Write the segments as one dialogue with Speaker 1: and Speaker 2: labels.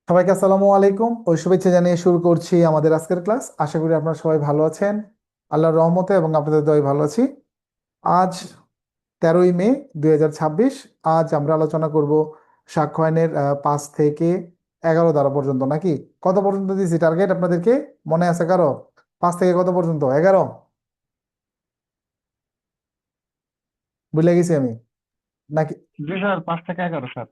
Speaker 1: সবাইকে আসসালামু আলাইকুম ও শুভেচ্ছা জানিয়ে শুরু করছি আমাদের আজকের ক্লাস। আশা করি আপনারা সবাই ভালো আছেন, আল্লাহর রহমতে এবং আপনাদের দয় ভালো আছি। আজ 13ই মে 2026। আজ আমরা আলোচনা করব সাক্ষ্য আইনের 5 থেকে 11 ধারা পর্যন্ত, নাকি কত পর্যন্ত দিয়েছি টার্গেট আপনাদেরকে? মনে আছে কারো? 5 থেকে কত পর্যন্ত? 11? ভুলে গেছি আমি নাকি?
Speaker 2: জি স্যার, 5 থেকে 11 স্যার।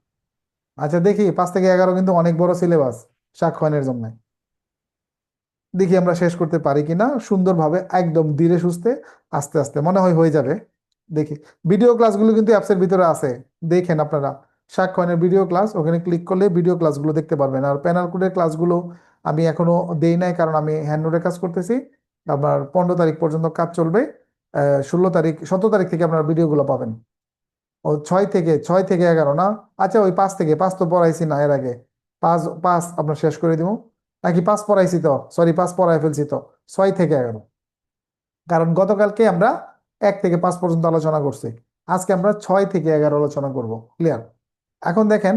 Speaker 1: আচ্ছা দেখি, 5 থেকে 11 কিন্তু অনেক বড় সিলেবাস সাক্ষ্য আইনের জন্য। দেখি আমরা শেষ করতে পারি কিনা সুন্দরভাবে, একদম ধীরে সুস্থে, আস্তে আস্তে, মনে হয় হয়ে যাবে। দেখি। ভিডিও ক্লাসগুলো কিন্তু অ্যাপসের ভিতরে আছে, দেখেন আপনারা। সাক্ষ্যয়নের ভিডিও ক্লাস, ওখানে ক্লিক করলে ভিডিও ক্লাসগুলো দেখতে পারবেন। আর প্যানেল কোডের ক্লাসগুলো আমি এখনো দেই নাই, কারণ আমি হ্যান্ড নোটের কাজ করতেছি। আপনার 15 তারিখ পর্যন্ত কাজ চলবে। 16 তারিখ 17 তারিখ থেকে আপনারা ভিডিওগুলো পাবেন। ও 6 থেকে 11 না? আচ্ছা, ওই 5 তো পড়াইছি না এর আগে। পাঁচ পাঁচ আপনার শেষ করে দিব, নাকি 5 পড়াইছি তো, সরি 5 পড়াই ফেলছি তো। 6 থেকে 11, কারণ গতকালকে আমরা 1 থেকে 5 পর্যন্ত আলোচনা করছি। আজকে আমরা 6 থেকে 11 আলোচনা করব। ক্লিয়ার? এখন দেখেন,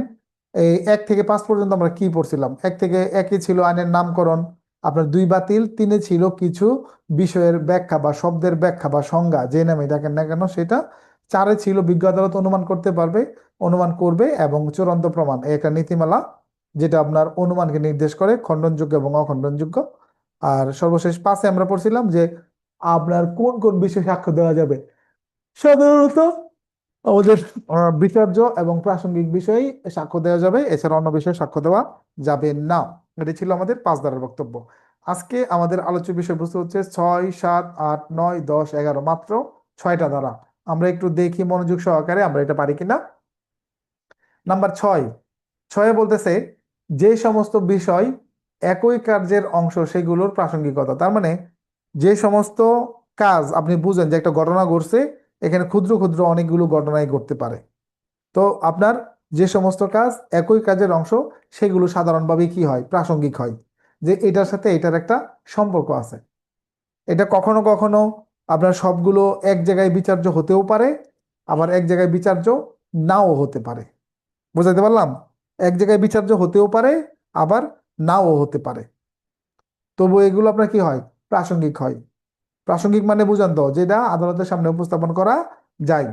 Speaker 1: এই 1 থেকে 5 পর্যন্ত আমরা কি পড়ছিলাম। 1 থেকে 1 ছিল আইনের নামকরণ, আপনার 2 বাতিল, 3 ছিল কিছু বিষয়ের ব্যাখ্যা বা শব্দের ব্যাখ্যা বা সংজ্ঞা, যে নামে দেখেন না কেন সেটা। 4 ছিল বিজ্ঞ আদালত অনুমান করতে পারবে, অনুমান করবে এবং চূড়ান্ত প্রমাণ, এই একটা নীতিমালা যেটা আপনার অনুমানকে নির্দেশ করে, খণ্ডনযোগ্য এবং অখণ্ডনযোগ্য। আর সর্বশেষ 5-এ আমরা পড়ছিলাম যে আপনার কোন কোন বিষয়ে সাক্ষ্য দেওয়া যাবে। সাধারণত আমাদের বিচার্য এবং প্রাসঙ্গিক বিষয়ে সাক্ষ্য দেওয়া যাবে, এছাড়া অন্য বিষয়ে সাক্ষ্য দেওয়া যাবে না। এটি ছিল আমাদের 5 ধারার বক্তব্য। আজকে আমাদের আলোচ্য বিষয়বস্তু হচ্ছে 6, 7, 8, 9, 10, 11, মাত্র 6টা ধারা। আমরা একটু দেখি মনোযোগ সহকারে আমরা এটা পারি কিনা। নাম্বার 6, 6 বলতেছে যে সমস্ত বিষয় একই কার্যের অংশ সেগুলোর প্রাসঙ্গিকতা। তার মানে যে সমস্ত কাজ আপনি বুঝেন যে একটা ঘটনা ঘটছে, এখানে ক্ষুদ্র ক্ষুদ্র অনেকগুলো ঘটনাই ঘটতে পারে। তো আপনার যে সমস্ত কাজ একই কাজের অংশ সেগুলো সাধারণভাবে কি হয়? প্রাসঙ্গিক হয়, যে এটার সাথে এটার একটা সম্পর্ক আছে। এটা কখনো কখনো আপনার সবগুলো এক জায়গায় বিচার্য হতেও পারে, আবার এক জায়গায় বিচার্য নাও হতে পারে। বুঝাইতে পারলাম? এক জায়গায় বিচার্য হতেও পারে, আবার নাও হতে পারে। তবু এগুলো আপনার কি হয়? প্রাসঙ্গিক হয়। প্রাসঙ্গিক মানে বুঝান তো, যেটা আদালতের সামনে উপস্থাপন করা যায়।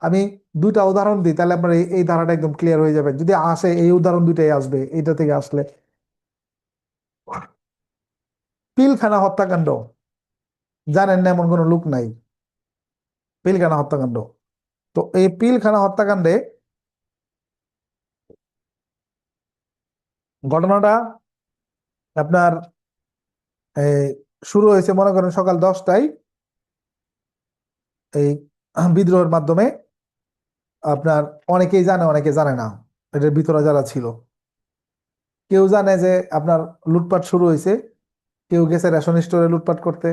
Speaker 1: আমি 2টা উদাহরণ দিই, তাহলে আপনার এই ধারাটা একদম ক্লিয়ার হয়ে যাবে। যদি আসে, এই উদাহরণ 2টাই আসবে এটা থেকে আসলে। পিলখানা হত্যাকাণ্ড, জানেন না এমন কোনো লোক নাই। পিলখানা হত্যাকাণ্ড, তো এই পিলখানা হত্যাকাণ্ডে ঘটনাটা আপনার এই শুরু হয়েছে মনে করেন সকাল 10টায়, এই বিদ্রোহের মাধ্যমে। আপনার অনেকেই জানে, অনেকে জানে না। এটার ভিতরে যারা ছিল, কেউ জানে যে আপনার লুটপাট শুরু হয়েছে, কেউ গেছে রেশন স্টোরে লুটপাট করতে,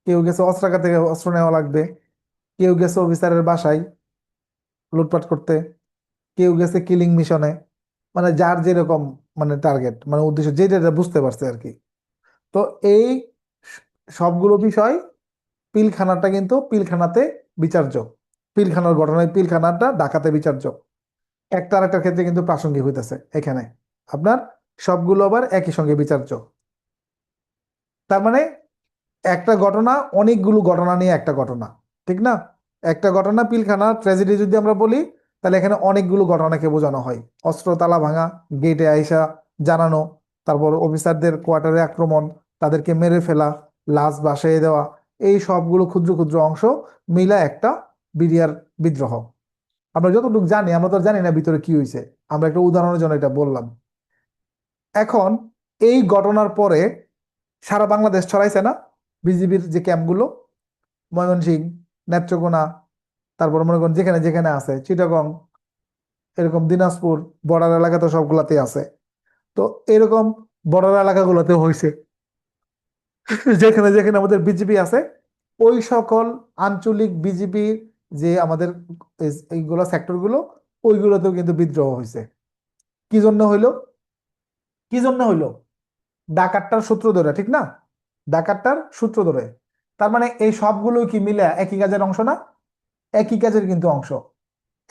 Speaker 1: কেউ গেছে অস্ত্রাগার থেকে অস্ত্র নেওয়া লাগবে, কেউ গেছে অফিসারের বাসায় লুটপাট করতে, কেউ গেছে কিলিং মিশনে। মানে যার যেরকম মানে টার্গেট, মানে উদ্দেশ্য যেটা যেটা বুঝতে পারছে আর কি। তো এই সবগুলো বিষয়, পিলখানাটা কিন্তু পিলখানাতে বিচার্য। পিলখানার ঘটনায় পিলখানাটা ডাকাতে বিচার্য। একটা আর একটার ক্ষেত্রে কিন্তু প্রাসঙ্গিক হইতেছে এখানে। আপনার সবগুলো আবার একই সঙ্গে বিচার্য। তার মানে একটা ঘটনা অনেকগুলো ঘটনা নিয়ে একটা ঘটনা, ঠিক না? একটা ঘটনা পিলখানা ট্র্যাজেডি যদি আমরা বলি, তাহলে এখানে অনেকগুলো ঘটনাকে বোঝানো হয়। অস্ত্র তালা ভাঙা, গেটে আইসা জানানো, তারপর অফিসারদের কোয়ার্টারে আক্রমণ, তাদেরকে মেরে ফেলা, লাশ ভাসাইয়ে দেওয়া, এই সবগুলো ক্ষুদ্র ক্ষুদ্র অংশ মিলা একটা বিডিআর বিদ্রোহ। আমরা যতটুকু জানি, আমরা তো জানি না ভিতরে কি হয়েছে, আমরা একটা উদাহরণের জন্য এটা বললাম। এখন এই ঘটনার পরে সারা বাংলাদেশ ছড়াইছে না বিজিবির যে ক্যাম্পগুলো? ময়মনসিংহ, নেত্রকোনা, তারপর মনে করেন যেখানে যেখানে আছে, চিটাগং, এরকম দিনাজপুর, বর্ডার এলাকা তো সবগুলাতেই আছে। তো এরকম বর্ডার এলাকাগুলোতে হয়েছে, যেখানে যেখানে আমাদের বিজিবি আছে, ওই সকল আঞ্চলিক বিজিবি যে আমাদের এইগুলো সেক্টরগুলো, ওইগুলোতেও কিন্তু বিদ্রোহ হয়েছে। কি জন্য হইলো? কি জন্য হইলো? ডাকাতটার সূত্র ধরে, ঠিক না? ডাকাতটার সূত্র ধরে। তার মানে এই সবগুলো কি মিলে একই কাজের অংশ না? একই কাজের কিন্তু অংশ।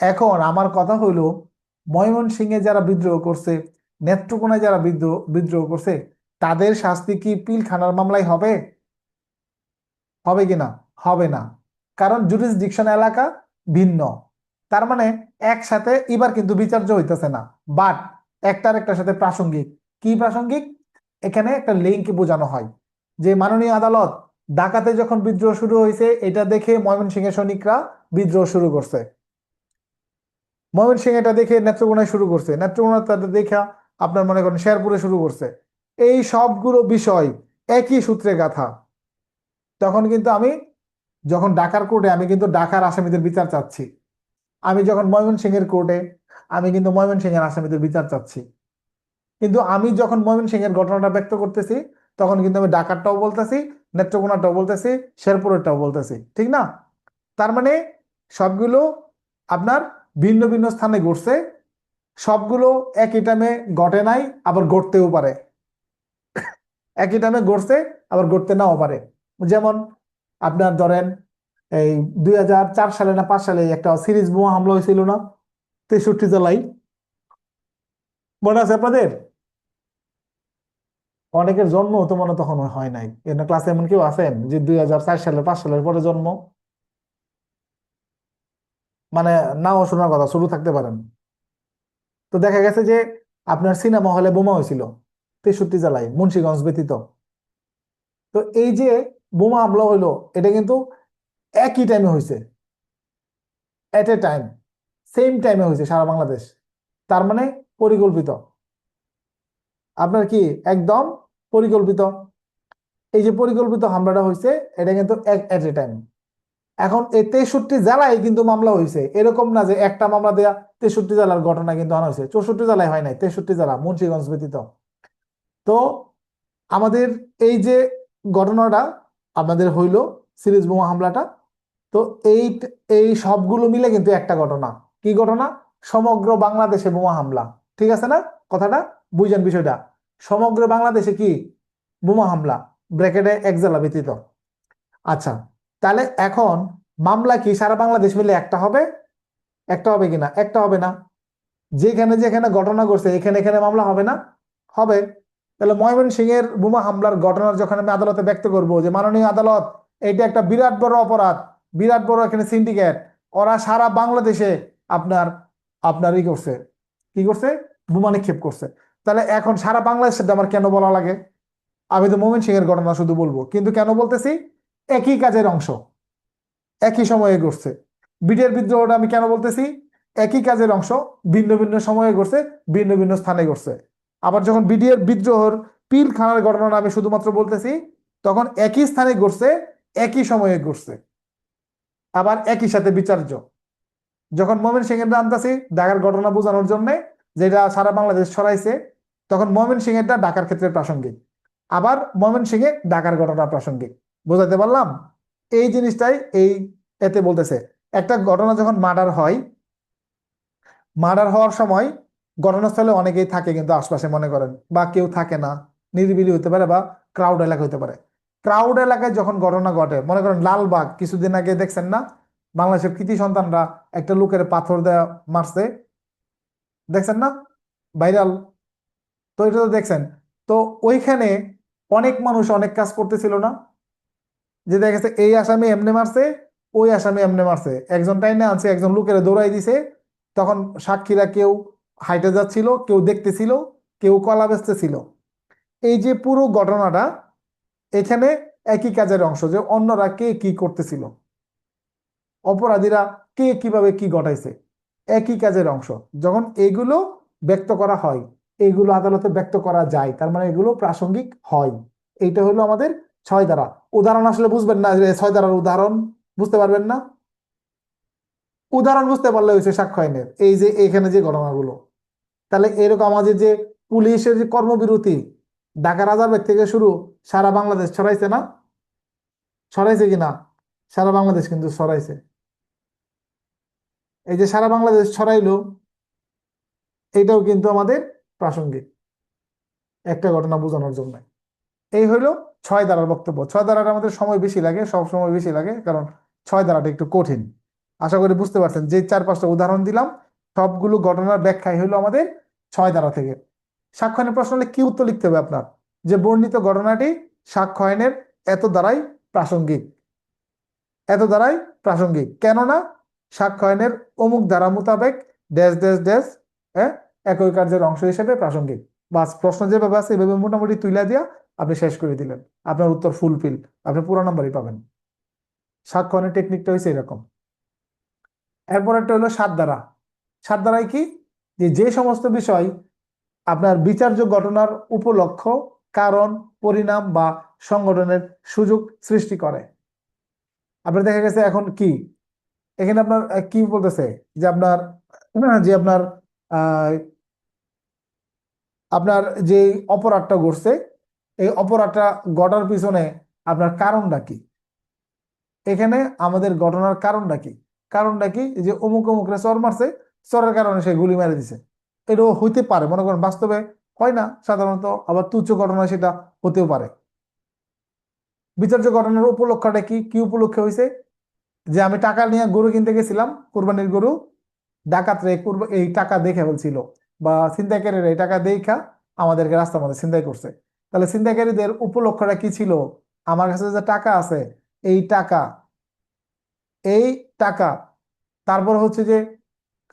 Speaker 1: এখন আমার কথা হইলো, ময়মনসিংহে যারা বিদ্রোহ করছে, নেত্রকোনায় যারা বিদ্রোহ বিদ্রোহ করছে তাদের শাস্তি কি পিলখানার মামলায় হবে? হবে কি না? হবে না, কারণ জুরিসডিকশন এলাকা ভিন্ন। তার মানে একসাথে এবার কিন্তু বিচার্য হইতেছে না, বাট একটার একটার সাথে প্রাসঙ্গিক। কি প্রাসঙ্গিক? এখানে একটা লিঙ্ক বোঝানো হয় যে মাননীয় আদালত, ঢাকাতে যখন বিদ্রোহ শুরু হয়েছে এটা দেখে ময়মনসিংহের সৈনিকরা বিদ্রোহ শুরু করছে, ময়মনসিংহ এটা দেখে নেত্রকোনায় শুরু করছে, নেত্রকোনা তাদের দেখা আপনার মনে করেন শেরপুরে শুরু করছে। এই সবগুলো বিষয় একই সূত্রে গাঁথা। তখন কিন্তু আমি যখন ঢাকার কোর্টে আমি কিন্তু ঢাকার আসামিদের বিচার চাচ্ছি, আমি যখন ময়মনসিংহের কোর্টে আমি কিন্তু ময়মনসিংহের আসামিদের বিচার চাচ্ছি। কিন্তু আমি যখন ময়মনসিংহের ঘটনাটা ব্যক্ত করতেছি তখন কিন্তু আমি ঢাকারটাও বলতেছি, নেত্রকোনাটাও বলতেছি, শেরপুরেরটাও বলতেছি, ঠিক না? তার মানে সবগুলো আপনার ভিন্ন ভিন্ন স্থানে ঘটছে, সবগুলো একই টাইমে ঘটে নাই, আবার ঘটতেও পারে। একই টাইমে ঘটছে, আবার ঘটতে নাও পারে। যেমন আপনার ধরেন এই 2004 সালে না 5 সালে একটা সিরিজ বোমা হামলা হয়েছিল না 63 জেলায়, মনে আছে আপনাদের? অনেকের জন্ম তো মনে তখন হয় নাই, এর ক্লাসে এমন কেউ আছেন যে 2004 সালে 5 সালের পরে জন্ম? মানে নাও শোনার কথা, শুরু থাকতে পারেন। তো দেখা গেছে যে আপনার সিনেমা হলে বোমা হয়েছিল 63 জেলায়, মুন্সিগঞ্জ ব্যতীত। তো এই যে বোমা হামলা হইলো এটা কিন্তু একই টাইমে হয়েছে, এট এ টাইম, সেম টাইমে হয়েছে সারা বাংলাদেশ। তার মানে পরিকল্পিত। আপনার কি একদম পরিকল্পিত। এই যে পরিকল্পিত হামলাটা হয়েছে এটা কিন্তু এট এ টাইম। এখন এই 63 জেলায় কিন্তু মামলা হয়েছে, এরকম না যে একটা মামলা দেয়া 63 জেলার ঘটনা কিন্তু আনা হয়েছে, 64 জেলায় হয় নাই, 63 জেলা মুন্সিগঞ্জ ব্যতীত। তো আমাদের এই যে ঘটনাটা আমাদের হইলো সিরিজ বোমা হামলাটা, তো এই এই সবগুলো মিলে কিন্তু একটা ঘটনা। কি ঘটনা? সমগ্র বাংলাদেশে বোমা হামলা। ঠিক আছে না কথাটা? বুঝেন বিষয়টা। সমগ্র বাংলাদেশে কি বোমা হামলা, ব্র্যাকেটে এক জেলা ব্যতীত। আচ্ছা, তাহলে এখন মামলা কি সারা বাংলাদেশ মিলে একটা হবে? একটা হবে কিনা? একটা হবে না। যেখানে যেখানে ঘটনা ঘটছে এখানে এখানে মামলা হবে না? হবে। তাহলে ময়মনসিংহের বোমা হামলার ঘটনা যখন আমি আদালতে ব্যক্ত করব যে মাননীয় আদালত, এটা একটা বিরাট বড় অপরাধ, বিরাট বড় এখানে সিন্ডিকেট, ওরা সারা বাংলাদেশে আপনার আপনার ই করছে, কি করছে? বোমা নিক্ষেপ করছে। তাহলে এখন সারা বাংলাদেশটা আমার কেন বলা লাগে? আমি তো ময়মনসিংহের ঘটনা শুধু বলবো, কিন্তু কেন বলতেছি? একই কাজের অংশ, একই সময়ে ঘটছে। বিটের বিদ্রোহটা আমি কেন বলতেছি? একই কাজের অংশ, ভিন্ন ভিন্ন সময়ে ঘটছে, ভিন্ন ভিন্ন স্থানে ঘটছে। আবার যখন বিডিএর বিদ্রোহর পিলখানার ঘটনাটা আমি শুধুমাত্র বলতেছি, তখন একই স্থানে ঘটছে, একই সময়ে ঘটছে, আবার একই সাথে বিচার্য। যখন ময়মনসিংহেরটা আনতাছি ঢাকার ঘটনা বোঝানোর জন্য, যেটা সারা বাংলাদেশ ছড়াইছে, তখন ময়মনসিংহেরটা ঢাকার ক্ষেত্রে প্রাসঙ্গিক, আবার ময়মনসিংহে ঢাকার ঘটনা প্রাসঙ্গিক। বোঝাতে পারলাম? এই জিনিসটাই এই এতে বলতেছে। একটা ঘটনা যখন মার্ডার হয়, মার্ডার হওয়ার সময় ঘটনাস্থলে অনেকেই থাকে কিন্তু আশপাশে মনে করেন, বা কেউ থাকে না, নিরিবিলি হতে পারে বা ক্রাউড এলাকা হতে পারে। ক্রাউড এলাকায় যখন ঘটনা ঘটে, মনে করেন লালবাগ কিছুদিন আগে দেখছেন না, বাংলাদেশের কৃতি সন্তানরা একটা লোকের পাথর দেয়া মারছে, দেখছেন না? ভাইরাল। তো এটা তো দেখছেন। তো ওইখানে অনেক মানুষ অনেক কাজ করতেছিল না, যে দেখা গেছে এই আসামি এমনে মারছে, ওই আসামি এমনে মারছে, একজন টাইনে আনছে, একজন লোকের দৌড়াই দিছে। তখন সাক্ষীরা কেউ হাইটে যাচ্ছিল, কেউ দেখতেছিল, কেউ কলা বেচতেছিল। এই যে পুরো ঘটনাটা এখানে একই কাজের অংশ, যে অন্যরা কে কি করতেছিল, অপরাধীরা কে কিভাবে কি ঘটাইছে, একই কাজের অংশ। যখন এগুলো ব্যক্ত করা হয়, এইগুলো আদালতে ব্যক্ত করা যায়, তার মানে এগুলো প্রাসঙ্গিক হয়। এইটা হলো আমাদের 6 ধারা। উদাহরণ আসলে বুঝবেন না, যে 6 ধারার উদাহরণ বুঝতে পারবেন না। উদাহরণ বুঝতে পারলে হয়েছে সাক্ষ্য আইনের এই যে এখানে যে ঘটনাগুলো। তাহলে এরকম আমাদের যে পুলিশের যে কর্মবিরতি ঢাকা রাজারবাগ থেকে শুরু, সারা বাংলাদেশ ছড়াইছে না? ছড়াইছে কিনা? সারা বাংলাদেশ কিন্তু ছড়াইছে। এই যে সারা বাংলাদেশ ছড়াইলো, এটাও কিন্তু আমাদের প্রাসঙ্গিক একটা ঘটনা বোঝানোর জন্য। এই হইলো 6 ধারার বক্তব্য। 6 ধারাটা আমাদের সময় বেশি লাগে, সব সময় বেশি লাগে, কারণ 6 ধারাটা একটু কঠিন। আশা করি বুঝতে পারছেন, যে 4-5টা উদাহরণ দিলাম সবগুলো ঘটনার ব্যাখ্যাই হইলো আমাদের 6 ধারা থেকে। সাক্ষ্য আইনের প্রশ্ন হলে কি উত্তর লিখতে হবে আপনার? যে বর্ণিত ঘটনাটি সাক্ষ্য আইনের এত দ্বারাই প্রাসঙ্গিক, এত দ্বারাই প্রাসঙ্গিক, কেননা সাক্ষ্য আইনের অমুক ধারা মোতাবেক ড্যাশ ড্যাশ ড্যাশ, হ্যাঁ, একই কার্যের অংশ হিসেবে প্রাসঙ্গিক। বাস, প্রশ্ন যেভাবে আছে এভাবে মোটামুটি তুইলা দিয়া আপনি শেষ করে দিলেন, আপনার উত্তর ফুলফিল, আপনি পুরো নাম্বারই পাবেন। সাক্ষ্য আইনের টেকনিকটা হচ্ছে এরকম। এরপর একটা হলো সাত ধারা। সাত ধারায় কি, যে যে সমস্ত বিষয় আপনার বিচার্য ঘটনার উপলক্ষ, কারণ, পরিণাম বা সংগঠনের সুযোগ সৃষ্টি করে। আপনার দেখা গেছে এখন কি, এখানে আপনার কি বলতেছে, যে আপনার যে আপনার আহ, আপনার যে অপরাধটা ঘটছে, এই অপরাধটা ঘটার পিছনে আপনার কারণটা কি? এখানে আমাদের ঘটনার কারণটা কি? কারণটা কি, যে অমুক অমুকরা চর মারছে, চরের কারণে সে গুলি মেরে দিছে। এটাও হইতে পারে, মনে করেন বাস্তবে হয় না সাধারণত, আবার তুচ্ছ ঘটনা সেটা হতেও পারে। বিচার্য ঘটনার উপলক্ষটা কি, কি উপলক্ষে হয়েছে? যে আমি টাকা নিয়ে গরু কিনতে গেছিলাম, কোরবানির গরু, ডাকাতরে এই টাকা দেখে ফেলছিল, বা ছিনতাইকারীরা এই টাকা দেখা আমাদেরকে রাস্তার মধ্যে ছিনতাই করছে। তাহলে ছিনতাইকারীদের উপলক্ষটা কি ছিল? আমার কাছে যে টাকা আছে, এই টাকা, এই টাকা, তারপর হচ্ছে যে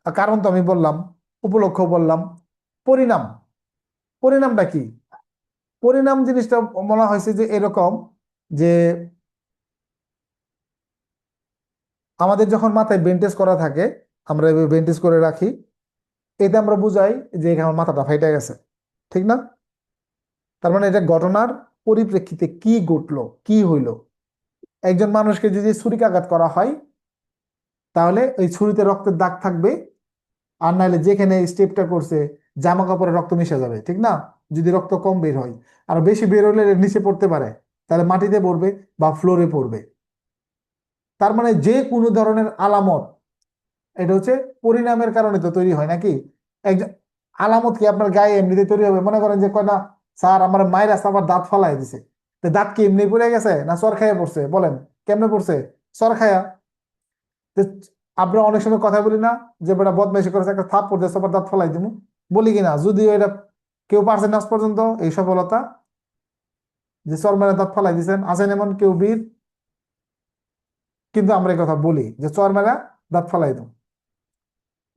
Speaker 1: কারণ তো আমি বললাম, উপলক্ষ বললাম, পরিণাম, পরিণামটা কি? পরিণাম জিনিসটা বলা হয়েছে যে এরকম, যে আমাদের যখন মাথায় বেন্টেজ করা থাকে, আমরা এভাবে বেন্টেজ করে রাখি, এতে আমরা বুঝাই যে এখানে আমার মাথাটা ফাইটা গেছে, ঠিক না? তার মানে এটা ঘটনার পরিপ্রেক্ষিতে কি ঘটলো, কি হইলো। একজন মানুষকে যদি ছুরিকাঘাত করা হয়, তাহলে ওই ছুরিতে রক্তের দাগ থাকবে, আর নাহলে যেখানে স্টেপটা করছে জামা কাপড়ে রক্ত মিশে যাবে, ঠিক না? যদি রক্ত কম বের হয়, আর বেশি বের হলে এর নিচে পড়তে পারে, তাহলে মাটিতে পড়বে বা ফ্লোরে পড়বে। তার মানে যে কোনো ধরনের আলামত, এটা হচ্ছে পরিণামের কারণে তো তৈরি হয় নাকি? একজন আলামত কি আপনার গায়ে এমনিতে তৈরি হবে? মনে করেন যে কয় না, স্যার আমার মায়ের আবার দাঁত ফালাই দিছে, তো দাঁত কি এমনি পড়ে গেছে না চর খাইয়া পড়ছে? বলেন, কেমনে পড়ছে? চর খায়া। তো আমরা অনেক সময় কথা বলি না, যে বেটা বদমাইশি করেছে, একটা থাপ পড়ছে আবার দাঁত ফালাই দিব, বলি কিনা? যদিও এটা কেউ পারছে না আজ পর্যন্ত এই সফলতা, যে চর মেরে দাঁত ফালাই দিচ্ছেন, আছেন এমন কেউ বীর? কিন্তু আমরা এই কথা বলি যে চর মেরা দাঁত ফালাই দেব।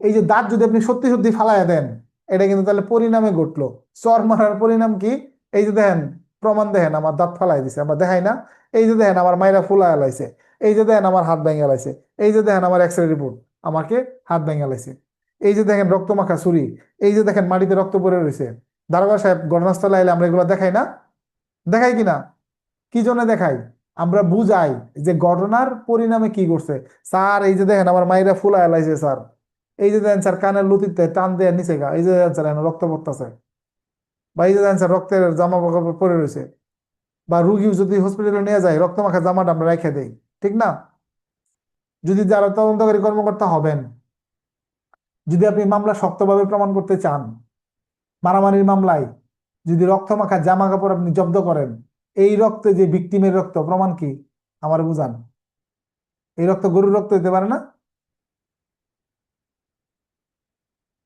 Speaker 1: এই যে দাঁত যদি আপনি সত্যি সত্যি ফালাইয়া দেন, এটা কিন্তু তাহলে পরিণামে ঘটলো। চর মারার পরিণাম কি? এই যে দেখেন, প্রমাণ দেখেন, আমার দাঁত ফালাই দিছে, আমরা দেখাই না? এই যে দেখেন আমার মাইরা ফুলায় লাইছে, এই যে দেখেন আমার হাত ভেঙে লাইছে, এই যে দেখেন আমার এক্সরে রিপোর্ট, আমাকে হাত ভেঙে লাইছে, এই যে দেখেন রক্ত মাখা ছুরি, এই যে দেখেন মাটিতে রক্ত পড়ে রয়েছে। দারোগা সাহেব ঘটনাস্থলে আইলে আমরা এগুলো দেখাই না? দেখাই কিনা? কি জন্য দেখাই? আমরা বুঝাই যে ঘটনার পরিণামে কি করছে। স্যার এই যে দেখেন আমার মাইরা ফুলায় লাইছে স্যার, এই যে দেখেন স্যার কানের লতিতে টান দেয় নিচে গা, এই যে দেখেন স্যার এখানে রক্ত পড়তেছে, বা এই যে দেখেন স্যার রক্তের জামা কাপড় পরে রয়েছে। বা রুগী যদি হসপিটালে নিয়ে যায়, রক্ত মাখা জামাটা আমরা রেখে দেই, ঠিক না? যদি যারা তদন্তকারী কর্মকর্তা হবেন, যদি আপনি মামলা শক্তভাবে প্রমাণ করতে চান, মারামারির মামলায় যদি রক্ত মাখা জামা কাপড় আপনি জব্দ করেন, এই রক্তে যে ভিকটিমের রক্ত, প্রমাণ কি? আমার বুঝান। এই রক্ত গরুর রক্ত হতে পারে না?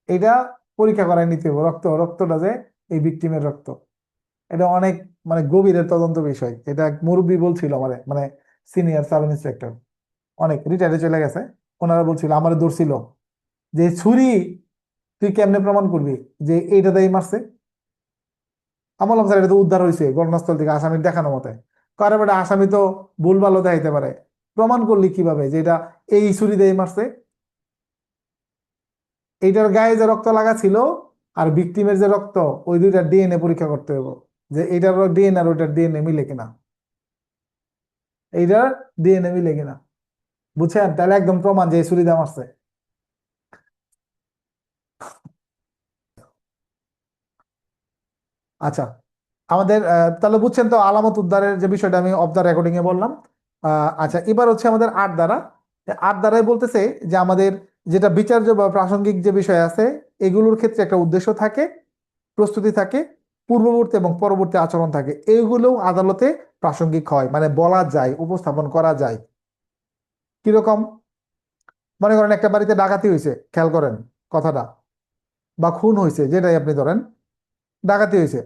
Speaker 1: এটা পরীক্ষা করায় নিতে হবে, রক্তটা যে এই ভিকটিমের রক্ত। এটা অনেক মানে গভীরের তদন্ত বিষয়। এটা এক মুরব্বী বলছিল আমার, মানে সিনিয়র সাব ইন্সপেক্টর, অনেক রিটায়ারে চলে গেছে, ওনারা বলছিল, আমার ধরছিল যে ছুরি তুই কেমনে প্রমাণ করবি যে এইটা দিয়ে মারছে? আমি বললাম স্যার এটা তো উদ্ধার হয়েছে ঘটনাস্থল থেকে আসামির দেখানো মতে। কারণ বেটা আসামি তো ভুল ভালো দেখাইতে পারে, প্রমাণ করলি কিভাবে যে এটা এই ছুরি দিয়ে মারছে? এইটার গায়ে যে রক্ত লাগা ছিল আর ভিকটিমের যে রক্ত, ওই দুইটার ডিএনএ পরীক্ষা করতে হবে, যে এইটার ডিএনএ আর ওইটার ডিএনএ মিলে কিনা, এইটার ডিএনএ মিলে কিনা। বুঝছেন? তাহলে একদম প্রমাণ যে এই ছুরি দিয়ে মারছে। আচ্ছা, আমাদের তাহলে বুঝছেন তো আলামত উদ্ধারের যে বিষয়টা আমি অফ দা রেকর্ডিং এ বললাম। আচ্ছা, এবার হচ্ছে আমাদের আট দ্বারা। আট দ্বারাই বলতেছে যে আমাদের যেটা বিচার্য বা প্রাসঙ্গিক যে বিষয় আছে, এগুলোর ক্ষেত্রে একটা উদ্দেশ্য থাকে, প্রস্তুতি থাকে, পূর্ববর্তী এবং পরবর্তী আচরণ থাকে, এগুলোও আদালতে প্রাসঙ্গিক হয়, মানে বলা যায়, উপস্থাপন করা যায়। কিরকম? মনে করেন একটা বাড়িতে ডাকাতি হয়েছে, খেয়াল করেন কথাটা, বা খুন হয়েছে, যেটাই আপনি ধরেন, ডাকাতি হয়েছে।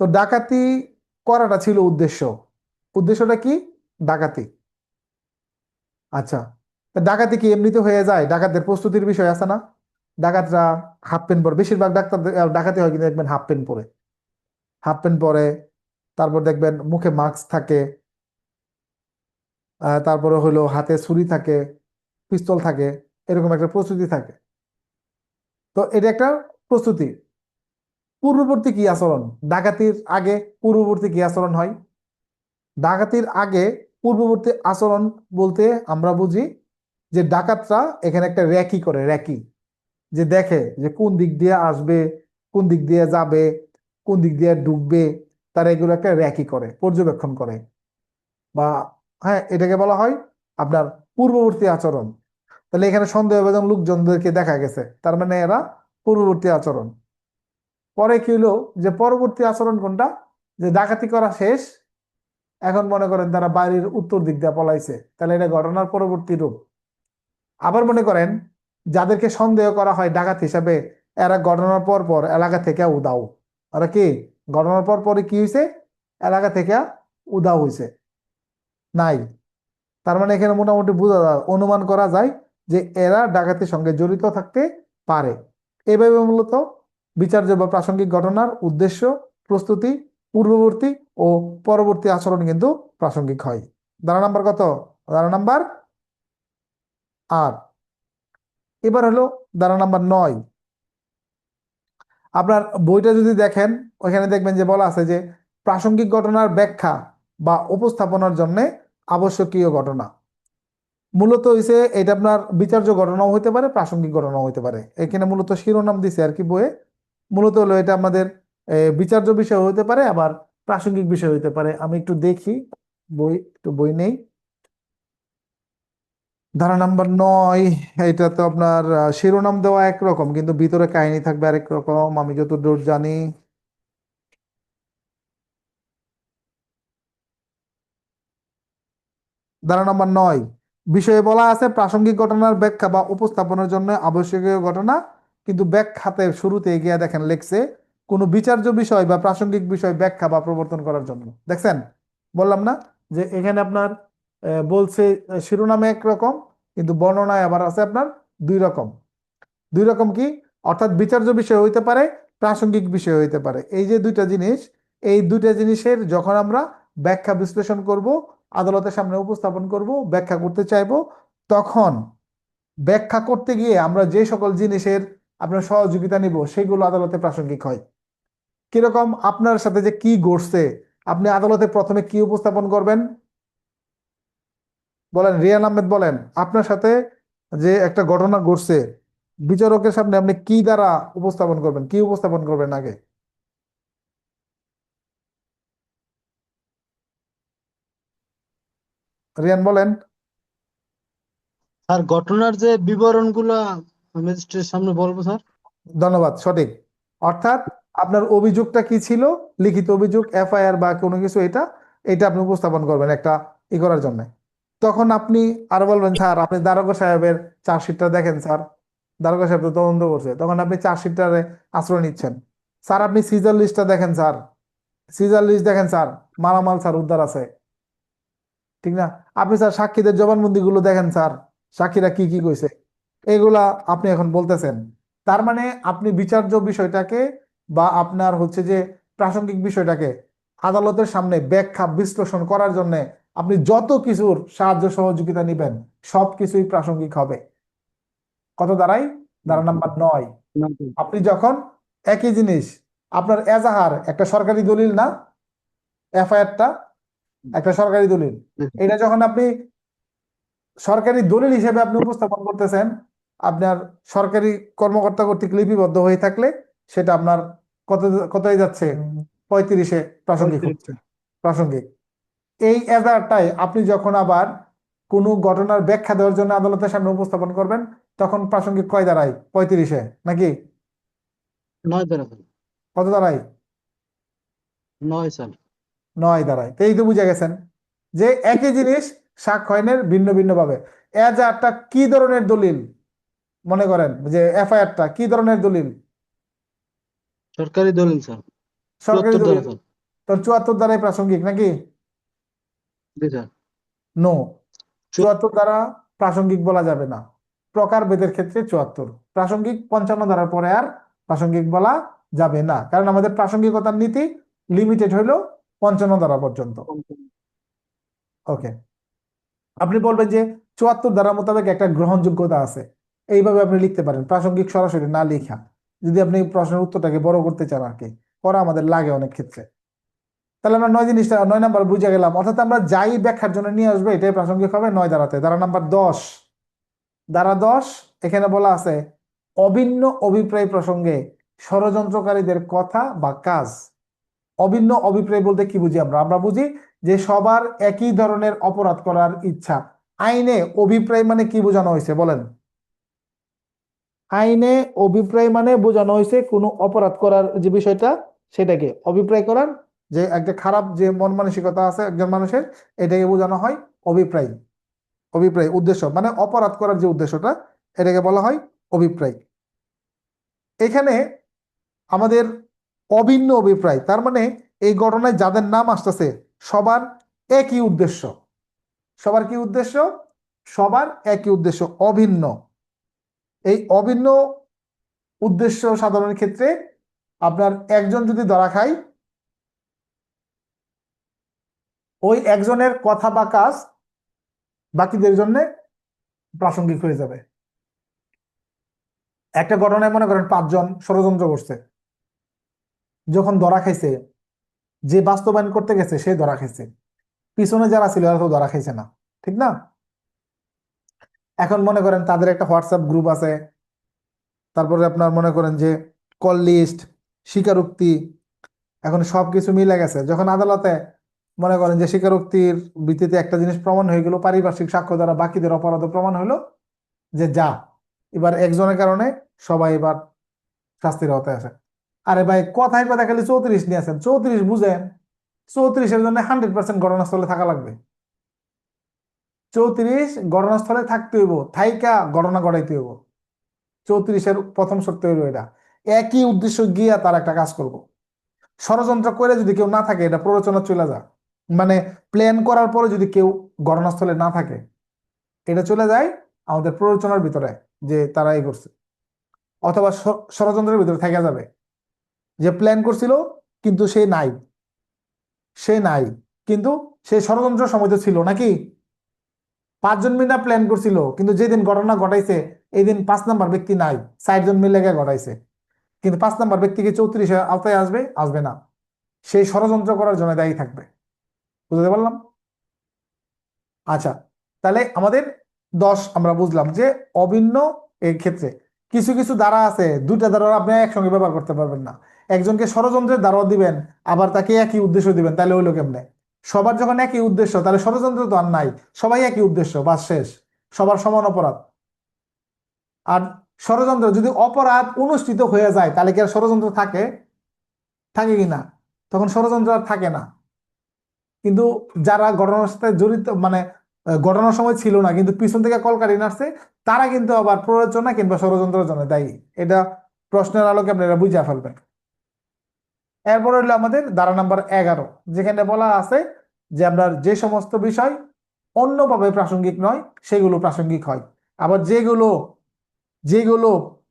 Speaker 1: তো ডাকাতি করাটা ছিল উদ্দেশ্য। উদ্দেশ্যটা কি? ডাকাতি। আচ্ছা, তা ডাকাতি কি এমনিতে হয়ে যায়? ডাকাতদের প্রস্তুতির বিষয় আছে না? ডাকাতরা হাফ প্যান্ট পরে, বেশিরভাগ ডাক্তার ডাকাতি হয় কিন্তু দেখবেন হাফ প্যান্ট পরে। হাফ প্যান্ট পরে, তারপর দেখবেন মুখে মাস্ক থাকে, তারপরে হলো হাতে ছুরি থাকে, পিস্তল থাকে, এরকম একটা প্রস্তুতি থাকে। তো এটা একটা প্রস্তুতি। পূর্ববর্তী কি আচরণ? ডাকাতির আগে পূর্ববর্তী কি আচরণ হয়? ডাকাতির আগে পূর্ববর্তী আচরণ বলতে আমরা বুঝি যে ডাকাতরা এখানে একটা র্যাকি করে, র্যাকি, যে দেখে যে কোন দিক দিয়ে আসবে, কোন দিক দিয়ে যাবে, কোন দিক দিয়ে ঢুকবে, তারা এগুলো একটা র্যাকি করে, পর্যবেক্ষণ করে। বা হ্যাঁ, এটাকে বলা হয় আপনার পূর্ববর্তী আচরণ। তাহলে এখানে সন্দেহভাজন লোকজনদেরকে দেখা গেছে, তার মানে এরা পূর্ববর্তী আচরণ। পরে কি হলো, যে পরবর্তী আচরণ কোনটা? যে ডাকাতি করা শেষ, এখন মনে করেন তারা বাড়ির উত্তর দিক দিয়ে পলাইছে, তাহলে এটা ঘটনার পরবর্তী রূপ। আবার মনে করেন যাদেরকে সন্দেহ করা হয় ডাকাত হিসাবে, এরা ঘটনার পর পর এলাকা থেকে উধাও। ওরা কি ঘটনার পর পরে কি হয়েছে? এলাকা থেকে উধাও হয়েছে, নাই। তার মানে এখানে মোটামুটি বোঝা যায়, অনুমান করা যায় যে এরা ডাকাতির সঙ্গে জড়িত থাকতে পারে। এভাবে মূলত বিচার্য বা প্রাসঙ্গিক ঘটনার উদ্দেশ্য, প্রস্তুতি, পূর্ববর্তী ও পরবর্তী আচরণ কিন্তু প্রাসঙ্গিক হয়। ধারা নাম্বার কত? ধারা নাম্বার 8। এবার হলো ধারা নাম্বার 9। আপনার বইটা যদি দেখেন, ওইখানে দেখবেন যে বলা আছে যে প্রাসঙ্গিক ঘটনার ব্যাখ্যা বা উপস্থাপনার জন্য আবশ্যকীয় ঘটনা। মূলত হইছে এটা আপনার বিচার্য ঘটনাও হইতে পারে, প্রাসঙ্গিক ঘটনাও হইতে পারে। এখানে মূলত শিরোনাম দিছে আর কি বইয়ে। মূলত হলো এটা আমাদের বিচার্য বিষয় হইতে পারে, আবার প্রাসঙ্গিক বিষয় হইতে পারে। আমি একটু দেখি, বই নেই। ধারা নাম্বার 9, এটা তো আপনার শিরোনাম দেওয়া একরকম কিন্তু ভিতরে কাহিনী থাকবে আরেক রকম, আমি যতদূর জানি। ধারা নম্বর 9 বিষয়ে বলা আছে প্রাসঙ্গিক ঘটনার ব্যাখ্যা বা উপস্থাপনের জন্য আবশ্যকীয় ঘটনা। কিন্তু ব্যাখ্যাতে শুরুতে গিয়ে দেখেন লেখছে কোনো বিচার্য বিষয় বা প্রাসঙ্গিক বিষয় ব্যাখ্যা বা প্রবর্তন করার জন্য। দেখছেন, বললাম না যে এখানে আপনার বলছে শিরোনামে একরকম কিন্তু বর্ণনায় আবার আছে আপনার দুই রকম। দুই রকম কি? অর্থাৎ বিচার্য বিষয় হইতে পারে, প্রাসঙ্গিক বিষয় হইতে পারে। এই যে দুইটা জিনিস, এই দুইটা জিনিসের যখন আমরা ব্যাখ্যা বিশ্লেষণ করব, আদালতের সামনে উপস্থাপন করব, ব্যাখ্যা করতে চাইব, তখন ব্যাখ্যা করতে গিয়ে আমরা যে সকল জিনিসের আপনার সহযোগিতা নিব সেগুলো আদালতে প্রাসঙ্গিক হয়। কিরকম? আপনার সাথে যে কি ঘটছে, আপনি আদালতে প্রথমে কি উপস্থাপন করবেন? বলেন, রিয়ান আহমেদ বলেন, আপনার সাথে যে একটা ঘটনা ঘটছে, বিচারকের সামনে আপনি কি দ্বারা উপস্থাপন করবেন, কি উপস্থাপন করবেন আগে? রিয়ান বলেন।
Speaker 3: স্যার ঘটনার যে বিবরণগুলো ম্যাজিস্ট্রেটের সামনে বলবো স্যার।
Speaker 1: ধন্যবাদ, সঠিক। অর্থাৎ আপনার অভিযোগটা কি ছিল, লিখিত অভিযোগ, এফআইআর বা কোনো কিছু, এটা এটা আপনি উপস্থাপন করবেন একটা করার জন্য। তখন আপনি আরো বলবেন, স্যার আপনি দারোগা সাহেবের চার্জশিটটা দেখেন স্যার, দারোগা সাহেব তো তদন্ত করছে, তখন আপনি চার্জশিটটারে আশ্রয় নিচ্ছেন। স্যার আপনি সিজার লিস্টটা দেখেন স্যার, সিজার লিস্ট দেখেন স্যার, মালামাল স্যার উদ্ধার আছে, ঠিক না? আপনি স্যার সাক্ষীদের জবানবন্দি গুলো দেখেন স্যার, সাক্ষীরা কি কি কইছে, এগুলা আপনি এখন বলতেছেন। তার মানে আপনি বিচার্য বিষয়টাকে বা আপনার হচ্ছে যে প্রাসঙ্গিক বিষয়টাকে আদালতের সামনে ব্যাখ্যা বিশ্লেষণ করার জন্য আপনি যত কিছুর সাহায্য সহযোগিতা নিবেন সব কিছুই প্রাসঙ্গিক হবে। কত দাঁড়াই? ধারা নাম্বার 9। আপনি যখন একই জিনিস, আপনার এজাহার একটা সরকারি দলিল না, এফআইআরটা একটা সরকারি দলিল, এটা যখন আপনি সরকারি দলিল হিসেবে আপনি উপস্থাপন করতেছেন, আপনার সরকারি কর্মকর্তা কর্তৃক লিপিবদ্ধ হয়ে থাকলে সেটা আপনার কত, কতই যাচ্ছে, 35-এ প্রাসঙ্গিক হচ্ছে। প্রাসঙ্গিক। এই এজাহারটাই আপনি যখন আবার কোনো ঘটনার ব্যাখ্যা দেওয়ার জন্য আদালতের সামনে উপস্থাপন করবেন, তখন প্রাসঙ্গিক কয় দাঁড়ায়? 35-এ নাকি?
Speaker 3: 9 দ্বারা স্যার।
Speaker 1: কত দাঁড়ায়?
Speaker 3: 9 স্যার।
Speaker 1: 9 দাঁড়ায়। তো এই তো বুঝে গেছেন যে একই জিনিস সাক্ষ্যয়নের ভিন্ন ভিন্ন ভাবে। এজাহারটা কি ধরনের দলিল? মনে করেন যে এফআইআরটা কি ধরনের দলিল?
Speaker 3: সরকারি দলিল স্যার।
Speaker 1: সরকারি
Speaker 3: 74
Speaker 1: দলিল।
Speaker 3: দ্বারা স্যার।
Speaker 1: তোর 74 দ্বারাই প্রাসঙ্গিক নাকি?
Speaker 3: জি স্যার।
Speaker 1: নো,
Speaker 3: চু-
Speaker 1: 74 দ্বারা প্রাসঙ্গিক বলা যাবে না। প্রকারভেদের ক্ষেত্রে 74, প্রাসঙ্গিক 55 ধারার পরে আর প্রাসঙ্গিক বলা যাবে না, কারণ আমাদের প্রাসঙ্গিকতার নীতি লিমিটেড হইল 55 ধারা পর্যন্ত। ওকে, আপনি বলবেন যে 74 ধারা মোতাবেক একটা গ্রহণযোগ্যতা আছে, এইভাবে আপনি লিখতে পারেন, প্রাসঙ্গিক সরাসরি না লিখা, যদি আপনি প্রশ্নের উত্তরটাকে বড় করতে চান আর কি, করা আমাদের লাগে অনেক ক্ষেত্রে। তাহলে আমরা 9 নাম্বার বুঝে গেলাম, অর্থাৎ আমরা যাই ব্যাখ্যার জন্য নিয়ে আসবো এটাই প্রাসঙ্গিক হবে 9 ধারাতে। ধারা নাম্বার 10, ধারা 10 এখানে বলা আছে অভিন্ন অভিপ্রায় প্রসঙ্গে ষড়যন্ত্রকারীদের কথা বা কাজ। অভিন্ন অভিপ্রায় বলতে কি বুঝি আমরা? আমরা বুঝি যে সবার একই ধরনের অপরাধ করার ইচ্ছা। আইনে অভিপ্রায় মানে কি বোঝানো হয়েছে বলেন? আইনে অভিপ্রায় মানে বোঝানো হয়েছে কোনো অপরাধ করার যে বিষয়টা, সেটাকে অভিপ্রায় করার, যে একটা খারাপ যে মন মানসিকতা আছে একজন মানুষের, এটাকে বোঝানো হয় অভিপ্রায়। অভিপ্রায় উদ্দেশ্য মানে অপরাধ করার যে উদ্দেশ্যটা, এটাকে বলা হয় অভিপ্রায়। এখানে আমাদের অভিন্ন অভিপ্রায়, তার মানে এই ঘটনায় যাদের নাম আসতেছে সবার একই উদ্দেশ্য। সবার কি উদ্দেশ্য? সবার একই উদ্দেশ্য, অভিন্ন। এই অভিন্ন উদ্দেশ্য সাধারণ ক্ষেত্রে আপনার একজন যদি ধরা খায়, ওই একজনের কথা বা কাজ বাকিদের জন্য প্রাসঙ্গিক হয়ে যাবে। একটা ঘটনায় মনে করেন 5 জন ষড়যন্ত্র করছে, যখন ধরা খাইছে, যে বাস্তবায়ন করতে গেছে সে ধরা খাইছে, পিছনে যারা ছিল এরা তো ধরা খাইছে না, ঠিক না? এখন মনে করেন তাদের একটা হোয়াটসঅ্যাপ গ্রুপ আছে, তারপরে আপনার মনে করেন যে কল লিস্ট, স্বীকারোক্তি, এখন সবকিছু মিলে গেছে। যখন আদালতে মনে করেন যে স্বীকারোক্তির ভিত্তিতে একটা জিনিস প্রমাণ হয়ে গেল, পারিপার্শ্বিক সাক্ষ্য দ্বারা বাকিদের অপরাধ প্রমাণ হলো, যে যা এবার একজনের কারণে সবাই এবার শাস্তির আওতায় আসে। আরে ভাই কথায় কথা খালি 34 নিয়ে আসেন, 34 বুঝেন, 34-এর জন্য 100% ঘটনাস্থলে থাকা লাগবে। 34 ঘটনাস্থলে থাকতে হইব, থাইকা ঘটনা ঘটাইতে হইব। 34-এর প্রথম শর্ত হইল এটা, একই উদ্দেশ্য গিয়া তার একটা কাজ করব। ষড়যন্ত্র করে যদি কেউ না থাকে, এটা প্ররোচনা চলে যায়, মানে প্ল্যান করার পরে যদি কেউ ঘটনাস্থলে না থাকে, এটা চলে যায় আমাদের প্ররোচনার ভিতরে, যে তারা এই করছে। অথবা ষড়যন্ত্রের ভিতরে থেকে যাবে, যে প্ল্যান করছিল কিন্তু সে নাই, সে নাই কিন্তু সে ষড়যন্ত্র সময় তো ছিল নাকি? 5 জন মিলে প্ল্যান করছিল, কিন্তু যেদিন ঘটনা ঘটাইছে এই দিন 5 নাম্বার ব্যক্তি নাই, 4 জন মিলে গিয়ে ঘটাইছে, কিন্তু 5 নাম্বার ব্যক্তিকে 34-এর আওতায় আসবে? আসবে না, সেই ষড়যন্ত্র করার জন্য দায়ী থাকবে। বুঝতে পারলাম? আচ্ছা, তাহলে আমাদের 10 আমরা বুঝলাম যে অভিন্ন। এই ক্ষেত্রে কিছু কিছু ধারা আছে, দুইটা ধারা আপনি একসঙ্গে ব্যবহার করতে পারবেন না। একজনকে ষড়যন্ত্রের ধারা দিবেন, আবার তাকে একই উদ্দেশ্য দিবেন, তাহলে হইলো কেমনে? সবার যখন একই উদ্দেশ্য, তাহলে ষড়যন্ত্র তো আর নাই, সবাই একই উদ্দেশ্য, বাস শেষ, সবার সমান অপরাধ। আর ষড়যন্ত্র যদি অপরাধ অনুষ্ঠিত হয়ে যায়, তাহলে কি আর ষড়যন্ত্র থাকে? থাকে কি না? তখন ষড়যন্ত্র আর থাকে না। কিন্তু যারা ঘটনার সাথে জড়িত, মানে ঘটনার সময় ছিল না কিন্তু পিছন থেকে কলকাঠি নাড়ছে, তারা কিন্তু আবার প্ররোচনা কিংবা ষড়যন্ত্রের জন্য দায়ী। এটা প্রশ্নের আলোকে আপনারা বুঝে ফেলবেন। এরপর হইলো আমাদের ধারা নাম্বার 11, যেখানে বলা আছে যে আপনার যে সমস্ত বিষয় অন্যভাবে প্রাসঙ্গিক নয় সেগুলো প্রাসঙ্গিক হয়, আবার যেগুলো যেগুলো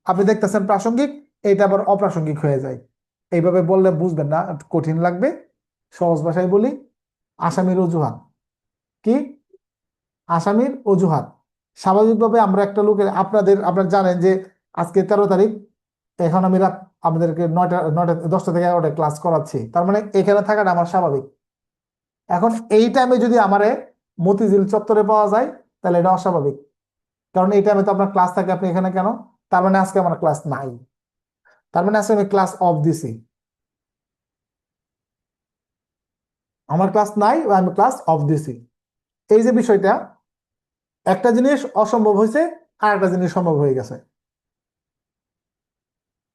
Speaker 1: আপনি দেখতেছেন প্রাসঙ্গিক, এটা আবার অপ্রাসঙ্গিক হয়ে যায়। এইভাবে বললে বুঝবেন না, একটু কঠিন লাগবে, সহজ ভাষায় বলি। আসামির অজুহাত কি? আসামির অজুহাত। স্বাভাবিকভাবে আমরা একটা লোকের, আপনারা জানেন যে আজকে 13 তারিখ, এখন আমি রাত আমাদেরকে 10টা থেকে 11টায় ক্লাস করাচ্ছি, তার মানে এখানে থাকাটা আমার স্বাভাবিক। এখন এই টাইমে যদি আমারে মতিঝিল চত্বরে পাওয়া যায়, তাহলে এটা অস্বাভাবিক, কারণ এই টাইমে তো আপনার ক্লাস থাকে, আপনি এখানে কেন? তার মানে আজকে আমার ক্লাস নাই, তার মানে আজকে আমি ক্লাস অফ দিছি, আমার ক্লাস নাই বা আমি ক্লাস অফ দিছি। এই যে বিষয়টা, একটা জিনিস অসম্ভব হয়েছে আর একটা জিনিস সম্ভব হয়ে গেছে।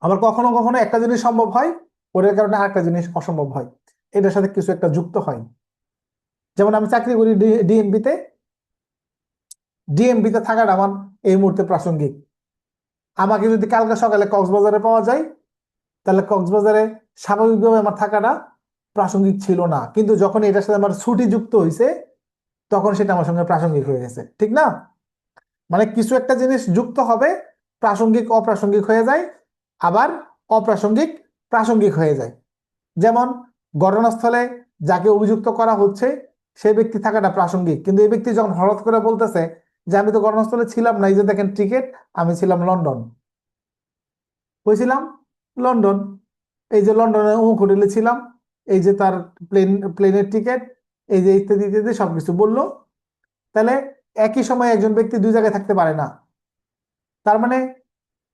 Speaker 1: আবার কখনো কখনো একটা জিনিস সম্ভব হয়, ওটার কারণে আরেকটা জিনিস অসম্ভব হয়, এটার সাথে কিছু একটা যুক্ত হয়। যেমন আমি চাকরি করি ডিএমবিতে, ডিএমবিতে থাকাটা আমার এই মুহূর্তে প্রাসঙ্গিক। আমাকে যদি কালকে সকালে কক্সবাজারে পাওয়া যায়, তাহলে কক্সবাজারে স্বাভাবিকভাবে আমার থাকাটা প্রাসঙ্গিক ছিল না, কিন্তু যখন এটার সাথে আমার ছুটি যুক্ত হয়েছে তখন সেটা আমার সঙ্গে প্রাসঙ্গিক হয়ে গেছে, ঠিক না? মানে কিছু একটা জিনিস যুক্ত হবে, প্রাসঙ্গিক অপ্রাসঙ্গিক হয়ে যায়, আবার অপ্রাসঙ্গিক প্রাসঙ্গিক হয়ে যায়। যেমন ঘটনাস্থলে যাকে অভিযুক্ত করা হচ্ছে সেই ব্যক্তি থাকাটা প্রাসঙ্গিক, কিন্তু এই ব্যক্তি যখন হঠাৎ করে বলতেছে যে আমি তো ঘটনাস্থলে ছিলাম না, এই যে দেখেন টিকিট, আমি ছিলাম লন্ডন, হয়েছিলাম লন্ডন, এই যে লন্ডনে অমুক হোটেলে ছিলাম, এই যে তার প্লেনের টিকিট, এই যে ইত্যাদি ইত্যাদি সবকিছু বললো, তাহলে একই সময় একজন ব্যক্তি দুই জায়গায় থাকতে পারে না। তার মানে